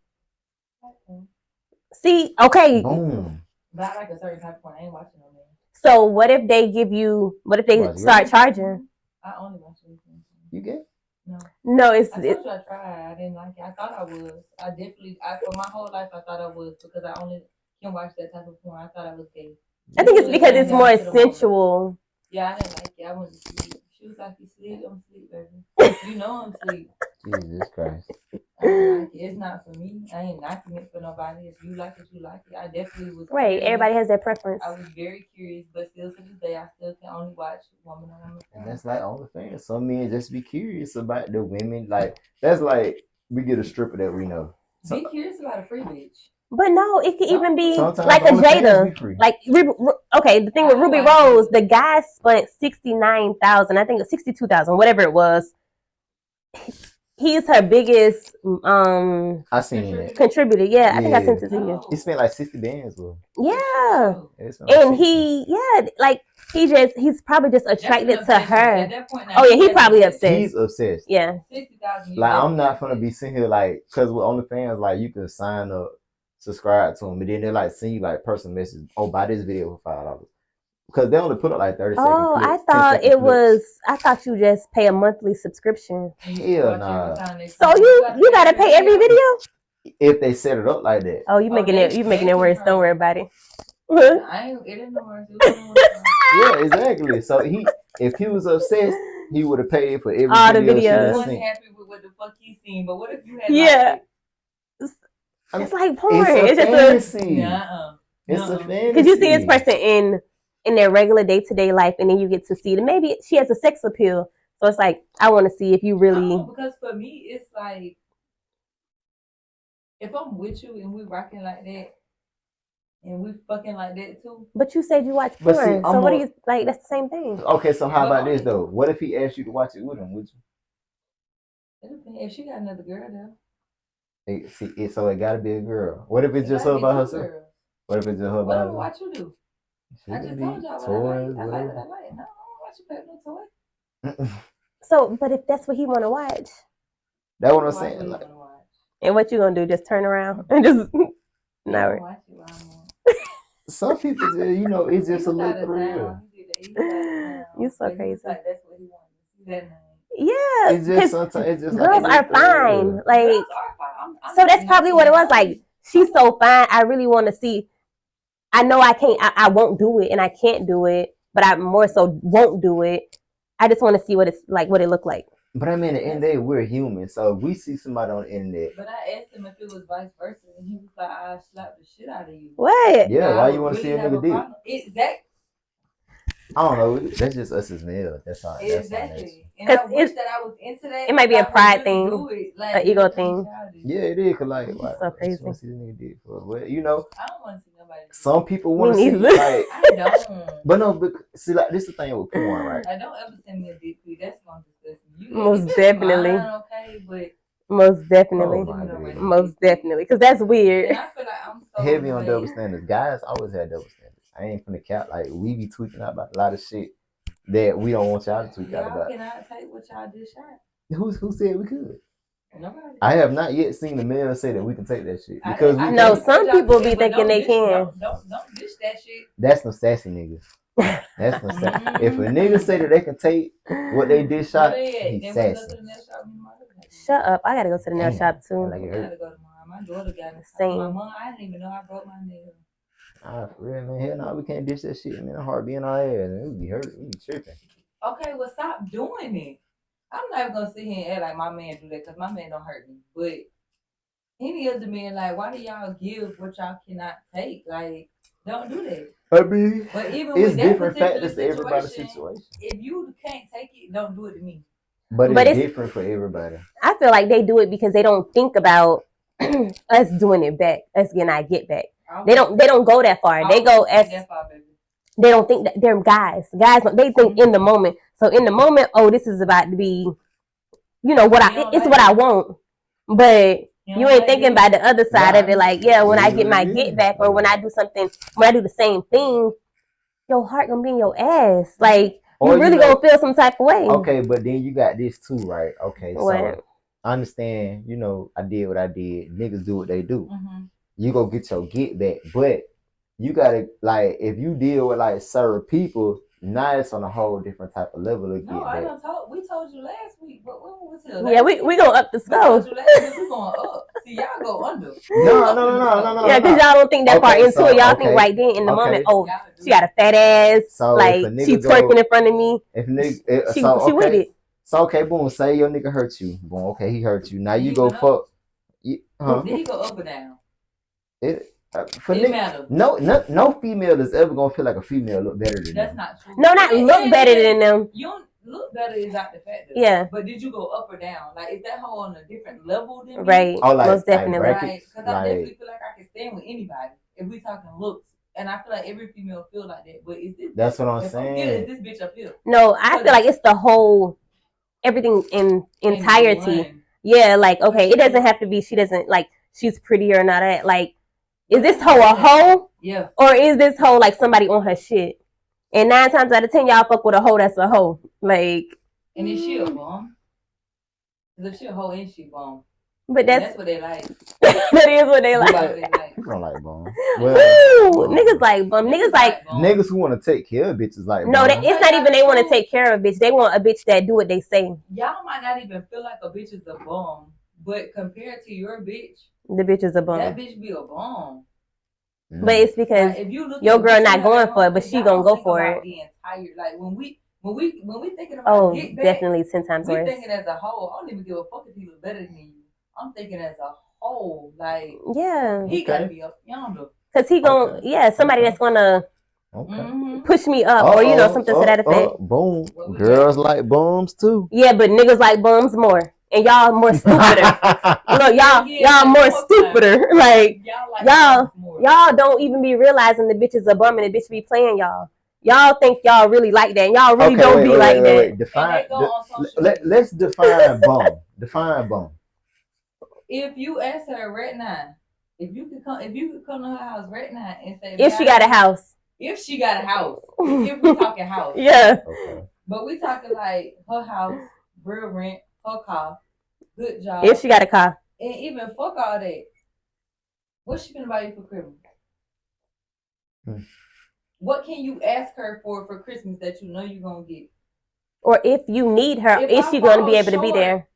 See, okay. Boom. But I like a certain type of porn. I ain't watching no man. So what if they give you? What if they start charging? I only watch it. You get? No, I told you I tried. I didn't like it. I thought I was. For my whole life, I thought I was because I only can watch that type of porn. I thought I was gay. I think it's because it's more sensual. Yeah, I didn't like it. I went to sleep. She was like, "You sleep? I'm sleep, baby. You know I'm sleep." Jesus Christ. I don't like it. It's not for me. I ain't knocking it for nobody. If you like it, you like it. I definitely was. Right. Everybody has their preference. I was very curious, but still to this day, I still can only watch woman on woman. And that's like OnlyFans. Some men just be curious about the women. Like that's like we get a stripper that we know. Be curious about a free bitch. But no, it could even be like a Jada. Like the thing with Ruby Rose, the guy spent $69,000. I think it's $62,000, whatever it was. He's her biggest I seen it. Contributor. Yeah, I think I sent it to you. He spent like 60 bands with. Yeah. And he's probably just attracted to her. He probably obsessed. He's obsessed. Yeah. Like I'm not gonna be sitting here like because with OnlyFans, like you can sign up, subscribe to them, and then they like send you like personal message. Oh, buy this video for $5. Because they only put up like 30 seconds. Oh, I thought it was. I thought you just pay a monthly subscription. Hell nah. So you gotta pay every video. If they set it up like that. Oh, you making it worse. Don't worry about it. It didn't worse. Yeah, exactly. So if he was obsessed, he would have paid for every all video the videos. He wasn't happy with what the fuck he seen, but what if you had it's like porn. It's just fantasy. It's a fantasy. Because you see this person in their regular day-to-day life, and then you get to see that maybe she has a sex appeal. So it's like, I want to see if you really. Because for me, it's like if I'm with you and we rocking like that, And we fucking like that too. But you said you watch porn, so what do you like? That's the same thing. Okay, so how about this though? What if he asked you to watch it with him? Would you? If she got another girl there. So it gotta be a girl. What if it's just her by herself? What if it's just her by herself? What you do? I just told y'all toys, I like what I like. No, I don't watch you play no toy. So, but if that's what he want to watch, that's what I'm saying. Like, and what you gonna do? Just turn around and just no. Some people, you know, it's just a little thrill. You so crazy. Like, that's what he wanted. Yeah, it's just sometimes it's just girls like are fine. Like, girls are fine. So that's probably what it was. Like, she's so fine. I really want to see. I know I can't. I won't do it, and I can't do it. But I more so won't do it. I just want to see what it's like, what it look like. But I mean, at the end of the day, we're human. So if we see somebody on the internet. But I asked him if it was vice versa, and he was like, "I slapped the shit out of you." What? Yeah, why you want to see a nigga dick? Exactly. I don't know. That's just us as males. That's all. Exactly. And I wish that I was into that. It might be a pride thing, an ego thing. Yeah, it is. Cause like, wow, so crazy. I want to see this nigga dick for. Well, you know, I don't want to see nobody. Some people want to see. Like, I don't. But no, but see, like this is the thing with porn, right? I don't ever send me a dick pic. That's gonna disgust me. Most definitely. Okay, but. Most definitely. Most definitely. Because that's weird. And I feel like I'm so heavy on double standards. Guys always had double standards. I ain't finna count. Like, we be tweaking out about a lot of shit that we don't want y'all to tweak out about. Y'all cannot take what y'all just shot. Who said we could? Nobody. I have not yet seen the male say that we can take that shit. Because we know some people be thinking they can. Don't dish that shit. That's no sassy niggas. That's no sassy. If a nigga say that they can take what they did shot, he's sassy. Shut up. I gotta go to the nail shop too. I gotta go tomorrow. My daughter got it. Same. My mom, I didn't even know I broke my nail. For real, man. Hell no, we can't dish that shit, man. Heart be in our ass. We be hurt. We be tripping. Okay, well, stop doing it. I'm not even gonna sit here and act like my man do that because my man don't hurt me. But any other man, like, why do y'all give what y'all cannot take? Like, don't do that. I mean, but even it's with different factors to everybody's situation. If you can't take it, don't do it to me. But it's different for everybody. I feel like they do it because they don't think about us doing it back, us getting our get back. They don't go that far. They go as they don't think that they're guys. Guys, they think in the moment. So in the moment, oh, this is about to be, you know what it's what I want. But you ain't thinking about the other side of it. Like, yeah, when I get my get back or when I do something, when I do the same thing, your heart gonna be in your ass. Like, you really gonna feel some type of way. Okay, but then you got this too, right? Okay, so I understand, you know, I did what I did. Niggas do what they do. Mm-hmm. You go get your get back. But you gotta, like, if you deal with like certain people, now it's on a whole different type of level of get back. We told you last week, but when was it? Yeah, we gonna up the score. We going up. See, y'all go under. No. Yeah, because y'all don't think that far into it. Y'all think right then in the moment, oh, she got a fat ass. So like she twerking in front of me. If nigga, she with it. So okay, boom. Say your nigga hurt you. Boom. Okay, he hurt you. Now you go fuck. Did he go up or down? For nigga, no female is ever gonna feel like a female look better than them. That's not true. No, not look better than them. You don't look better is not the fact. Yeah. But did you go up or down? Like, is that whole on a different level than me? Right. Oh, like, most definitely. Because I definitely feel like I can stand with anybody if we talking looks. And I feel like every female feel like that. But is this? That's what I'm saying. Is this bitch up here? No, I feel like it's the whole everything in entirety. Yeah, like okay, it doesn't have to be. She doesn't like. She's pretty or not. Like. Is this hoe a hoe? Yeah. Or is this hoe like somebody on her shit? And 9 times out of 10, y'all fuck with a hoe that's a hoe. Like. And is she a bum? Because if she a hoe, ain't she bum? But that's what they like. That is what they like. People don't like bum. Well, niggas like bum. Niggas like bum. Niggas who want to take care of bitches like bum. No, it's not even they want to take care of a bitch. They want a bitch that do what they say. Y'all might not even feel like a bitch is a bum. But compared to your bitch, the bitch is a bum. That bitch be a bum. But it's because like, if you look your girl not going for it, but she gonna go for it. The entire, like when we thinking about get back, definitely 10 times worse. We thinking as a whole. I don't even give a fuck if he was better than you. I'm thinking as a whole, like he gotta be up yonder. Cause he gonna somebody that's gonna push me up or you know something to that effect. Boom, girls like bums too. Yeah, but niggas like bums more. and y'all more stupider. Look, y'all more stupider. Like y'all don't even be realizing the bitches are bumming. The bitch be playing y'all. Y'all think y'all really like that. And y'all really don't be like that. Wait. Define. Let's define bum. Define bum. If you ask her right now, if you could come to her house right now and say, if she got a house. If she got a house. If we talking house. Yeah. Okay. But we talking like her house, real rent, her car, good job. If she got a car. And even fuck all that. What's she gonna buy you for Christmas? What can you ask her for Christmas that you know you're gonna get? Or if you need her, is she gonna be able to be there?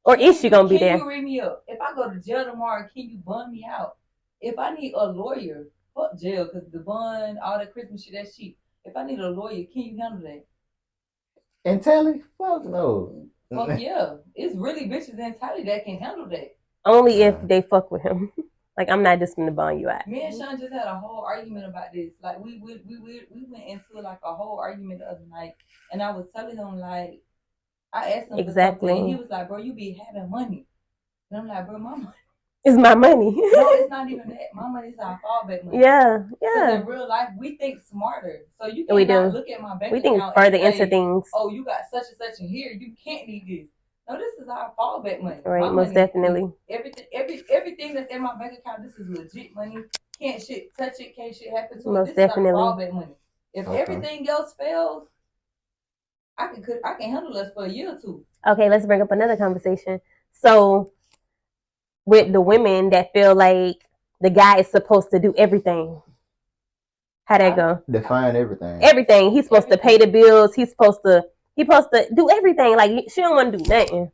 Or is she gonna be there? Can you read me up? If I go to jail tomorrow, can you bund me out? If I need a lawyer, fuck jail, because the bond, all that Christmas shit, that's cheap. If I need a lawyer, can you handle that? And Tally? Fuck no. Fuck yeah. It's really bitches in Tally that can handle that. Only if they fuck with him. Like, I'm not just gonna bond you out. Me and Sean just had a whole argument about this. Like, we went into like a whole argument the other night, and I was telling him, like, I asked him exactly, for something, and he was like, bro, you be having money. And I'm like, bro, my money. It's my money. No, it's not even that. My money is our fallback money. Yeah. Because in real life, we think smarter. So you cannot look at my bank account. We think further into things. Oh, you got such and such in here. You can't need this. No, this is our fallback money. Right, my most money, definitely. Everything that's in my bank account, this is legit money. Can't shit touch it. Can't shit happen to it. Most this definitely. Is our fallback money. If everything else fails, I can handle us for a year or two. Okay, let's bring up another conversation. So, with the women that feel like the guy is supposed to do everything, how that go? Define everything. Everything. He's supposed to pay the bills. He's supposed to do everything. Like, she don't want to do nothing.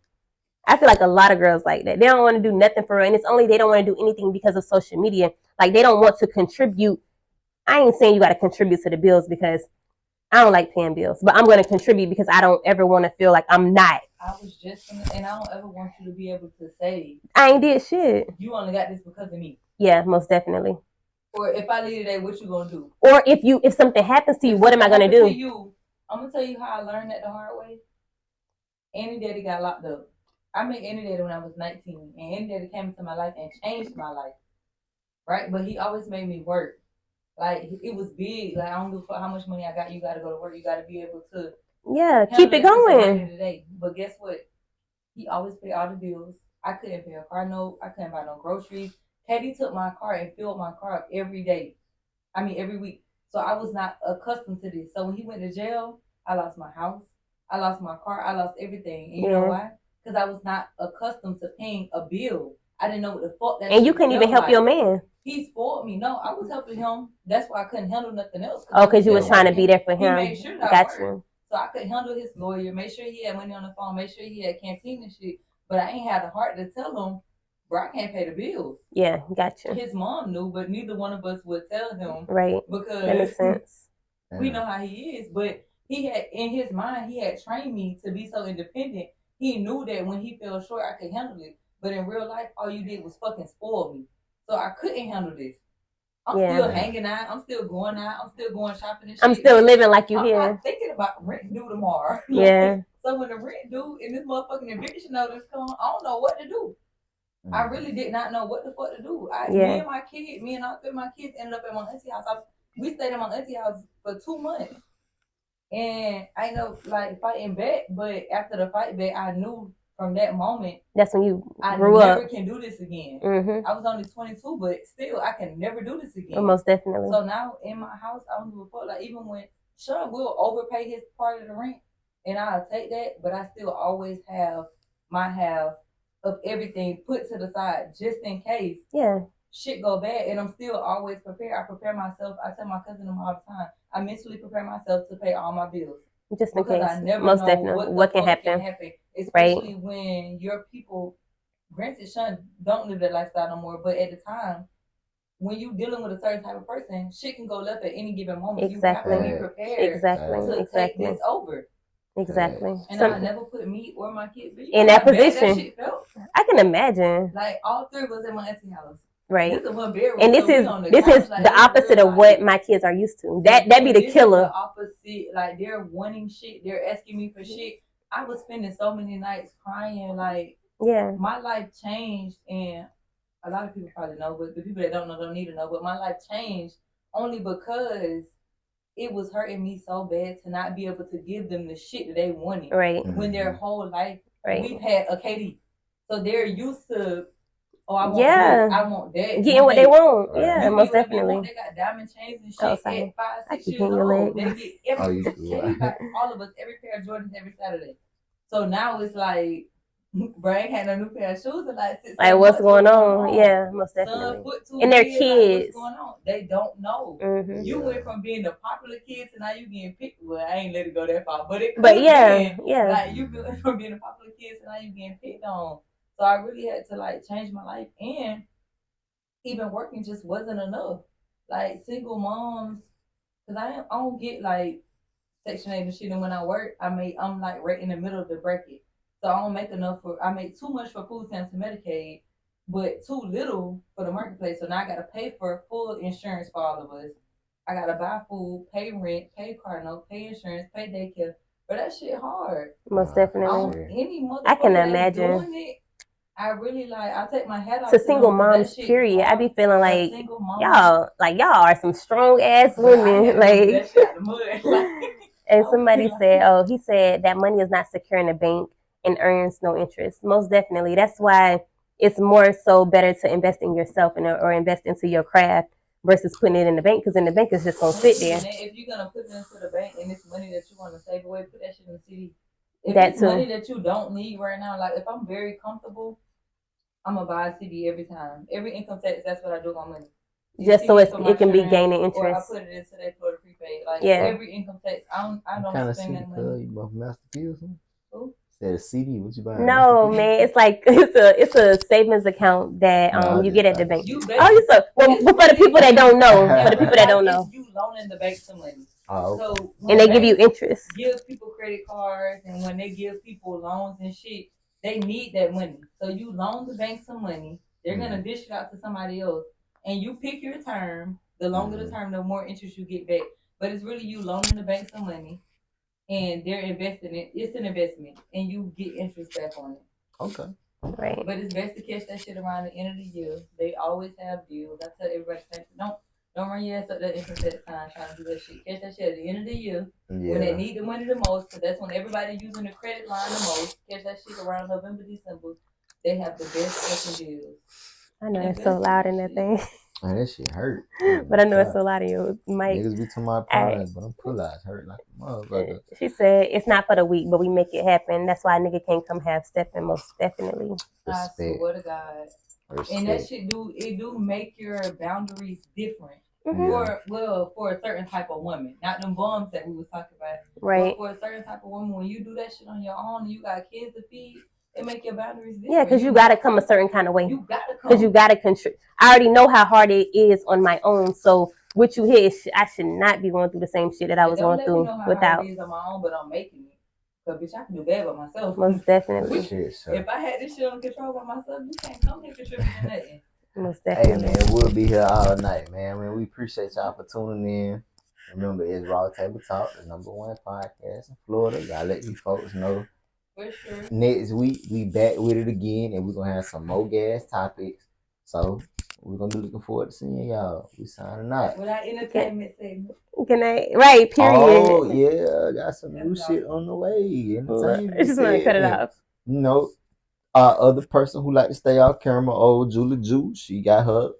I feel like a lot of girls like that. They don't want to do nothing for her, and it's only they don't want to do anything because of social media. Like, they don't want to contribute. I ain't saying you got to contribute to the bills because I don't like paying bills, but I'm going to contribute because I don't ever want to feel like I'm not. I was just, and I don't ever want you to be able to say, I ain't did shit. You only got this because of me. Yeah, most definitely. Or if I leave today, what you gonna do? Or if something happens to you, what am I gonna do? I'm gonna tell you how I learned that the hard way. Annie Daddy got locked up. I met Annie Daddy when I was 19, and Annie Daddy came into my life and changed my life. Right, but he always made me work. Like, it was big. Like, I don't give a fuck how much money I got. You got to go to work. You got to be able to. Yeah, keep it going. Today. But guess what? He always paid all the bills. I couldn't pay a car note. I couldn't buy no groceries. Katie took my car and filled my car up every day. I mean, every week. So I was not accustomed to this. So when he went to jail, I lost my house. I lost my car. I lost everything. And you know why? Because I was not accustomed to paying a bill. I didn't know what the fuck that. And you couldn't even help your man. He spoiled me. No, I was helping him. That's why I couldn't handle nothing else. Oh, because you was trying to be there for him. He made sure that got you. So I could handle his lawyer, make sure he had money on the phone, make sure he had canteen and shit. But I ain't had the heart to tell him, bro, I can't pay the bills. Yeah, gotcha. His mom knew, but neither one of us would tell him. Right. Because that makes sense. We know how he is. But he had, in his mind, he had trained me to be so independent. He knew that when he fell short, I could handle it. But in real life, all you did was fucking spoil me. So I couldn't handle this. I'm still hanging out. I'm still going out. I'm still going shopping and shit. I'm still living like you here. I'm thinking about rent due tomorrow. Yeah. So when the rent due and this motherfucking eviction notice come, I don't know what to do. I really did not know what the fuck to do. Me and all three of my kids ended up at my auntie house. We stayed at my auntie house for 2 months. And I ended up like fighting back. But after the fight back, I knew from that moment, that's when you grew up. I never can do this again. Mm-hmm. I was only 22, but still, I can never do this again. Well, most definitely. So now in my house, I don't give a fuck. Like, even when Sean will overpay his part of the rent, and I'll take that, but I still always have my half of everything put to the side just in case shit go bad. And I'm still always prepared. I prepare myself. I tell my cousin them all the time. I mentally prepare myself to pay all my bills. Just in case. I never most know definitely. What can happen. Especially when your people, granted, Sean don't live that lifestyle no more, but at the time, when you dealing with a certain type of person, shit can go left at any given moment. Exactly. You have to be prepared to take this over. Exactly. And I never put me or my kids in that position. That shit felt. I can imagine. Like, all three of us at my auntie house. Right. This is one bedroom, and this is like, the opposite of what my kids are used to. That be the killer. The opposite. Like, they're wanting shit. They're asking me for shit. I was spending so many nights crying, like, Yeah. My life changed, and a lot of people probably know, but the people that don't know don't need to know. But my life changed only because it was hurting me so bad to not be able to give them the shit that they wanted. Right. When their whole life right. we've had a KD. So they're used to, oh, I want Yeah. this, I want that. Getting what they want. Yeah, You most get whatever you definitely. want. They got diamond chains and Oh, shit sorry. at 5, I 6 keep years hitting your old. leg. They get every KD got all of us every pair of Jordans every Saturday. So now it's like, bro, I ain't had no new pair of shoes in like 6 Like, what's months. going on? Yeah, most Son, definitely. foot too And they're big, like, what's kids. going on? They don't know. Mhm. You went from being the popular kid to now you getting picked. Well, I ain't let it go that far, but it could But yeah, been. yeah. Like, you went from being a popular kid to now you getting picked on. So I really had to like change my life, and even working just wasn't enough. Like single moms, because I don't get like Section 8 and shit. And when I work, I'm like right in the middle of the bracket. So I don't make enough for, I make too much for food stamps and Medicaid, but too little for the marketplace. So now I got to pay for full insurance for all of us. I got to buy food, pay rent, pay car note, pay insurance, pay daycare. But that shit hard. Most definitely. Any motherfucker I can that's imagine. doing it, I really like. I take my hat off To to single them, moms, period. I be feeling like y'all are some strong ass women. Like, and somebody said, oh, he said that money is not secure in the bank and earns no interest. Most definitely. That's why it's more so better to invest in yourself or invest into your craft versus putting it in the bank, because in the bank it's just gonna sit there. If you're gonna put it into the bank and it's money that you want to save away, put that shit in the CD. If that it's too. money that you don't need right now, like if I'm very comfortable, I'm gonna buy a CD every time. Every income tax, that's what I do with my money. Just so it can be gaining interest. Or I put it into that Florida prepaid. Like every income tax, I don't spend that money. You bought Master P or something? Who? Said a CD. What you buying? No, man, it's like it's a savings account that you get at the bank. For the people that don't know, it's you loaning the bank some money. So and they give you interest. Give people credit cards, and when they give people loans and shit, they need that money. So you loan the bank some money. They're gonna dish it out to somebody else, and you pick your term. The longer the term, the more interest you get back. But it's really you loaning the bank some money, and they're investing it. It's an investment, and you get interest back on it. Okay. Right. But it's best to catch that shit around the end of the year. They always have deals. I tell everybody, don't run your ass up that income tax time trying to do that shit. Catch that shit at the end of the year when they need the money the most, because that's when everybody using the credit line the most. Catch that shit around November, December. They have the best fucking deals. I know it's so loud in that thing. Man, that shit hurt. But I know it's so loud in your mic. Niggas be to my products, but I'm pull eyes hurt like a motherfucker. She said it's not for the weak, but we make it happen. That's why a nigga can't come half stepping, most definitely. I swear to God. Respect. And that shit do make your boundaries different. For a certain type of woman, not them bums that we was talking about. Right. But for a certain type of woman, when you do that shit on your own and you got kids to feed, it make your boundaries different. Yeah, because you gotta come a certain kind of way. You gotta come. Because you gotta contribute. I already know how hard it is on my own, so what you hear, I should not be going through the same shit that I was going through without. Hard it is on my own, but I'm making it. Cause bitch, I can do bad by myself. Most definitely. If I had this shit under control by myself, you can't come here contributing nothing. Most definitely. Hey man, we'll be here all night, man. We appreciate y'all for tuning in. Remember, it's Raw Table Talk, the #1 podcast in Florida. Y'all let these folks know. For sure. Next week we back with it again, and we're gonna have some more gas topics. So we're gonna be looking forward to seeing y'all. We signing out. With our entertainment segment. Good night. Right. Period. Oh yeah, got some new shit on the way. Entertainment. I just want to cut it off. You know, our other person who like to stay off camera, old Julie Ju, she got her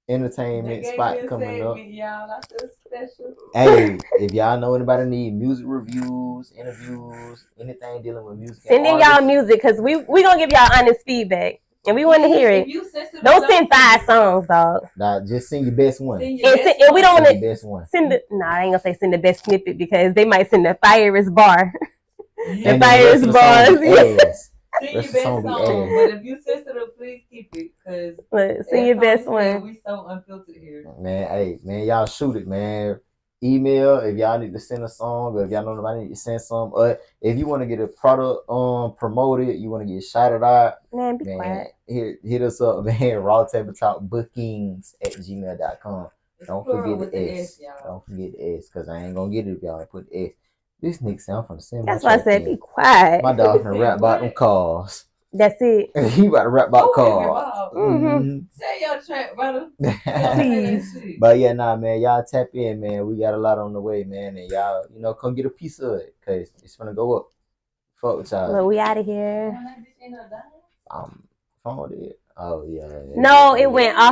entertainment spot coming up. Y'all. I feel special. Hey, if y'all know anybody need music reviews, interviews, anything dealing with music, send in y'all music, because we gonna give y'all honest feedback. And we want to hear it. Don't send 5 songs, dog. Nah, just sing your best one. And we don't want to send the. Nah, I ain't gonna say send the best snippet, because they might send the fierest bar. The fierest bars. Sing your best song, but if you sensitive, please keep it, because sing your best one. We so unfiltered here. Man, y'all shoot it, man. Email if y'all need to send a song, or if y'all know nobody need to send some, or if you want to get a product promoted, you want to get shouted out, man, be quiet. Hit us up, man. rawtabletopbookings@gmail.com. Don't forget the S. Don't forget the S, because I ain't gonna get it if y'all put the S. This nigga sound from the same. That's why I said be quiet. My dog finna rap about them cars. That's it. He about to rap about cars. Say your track, brother. Please. But yeah, nah, man, y'all tap in, man. We got a lot on the way, man, and y'all, come get a piece of it, cause it's gonna go up. Fuck with y'all. Well, we out of here. Phone it. Oh yeah. No, it went off.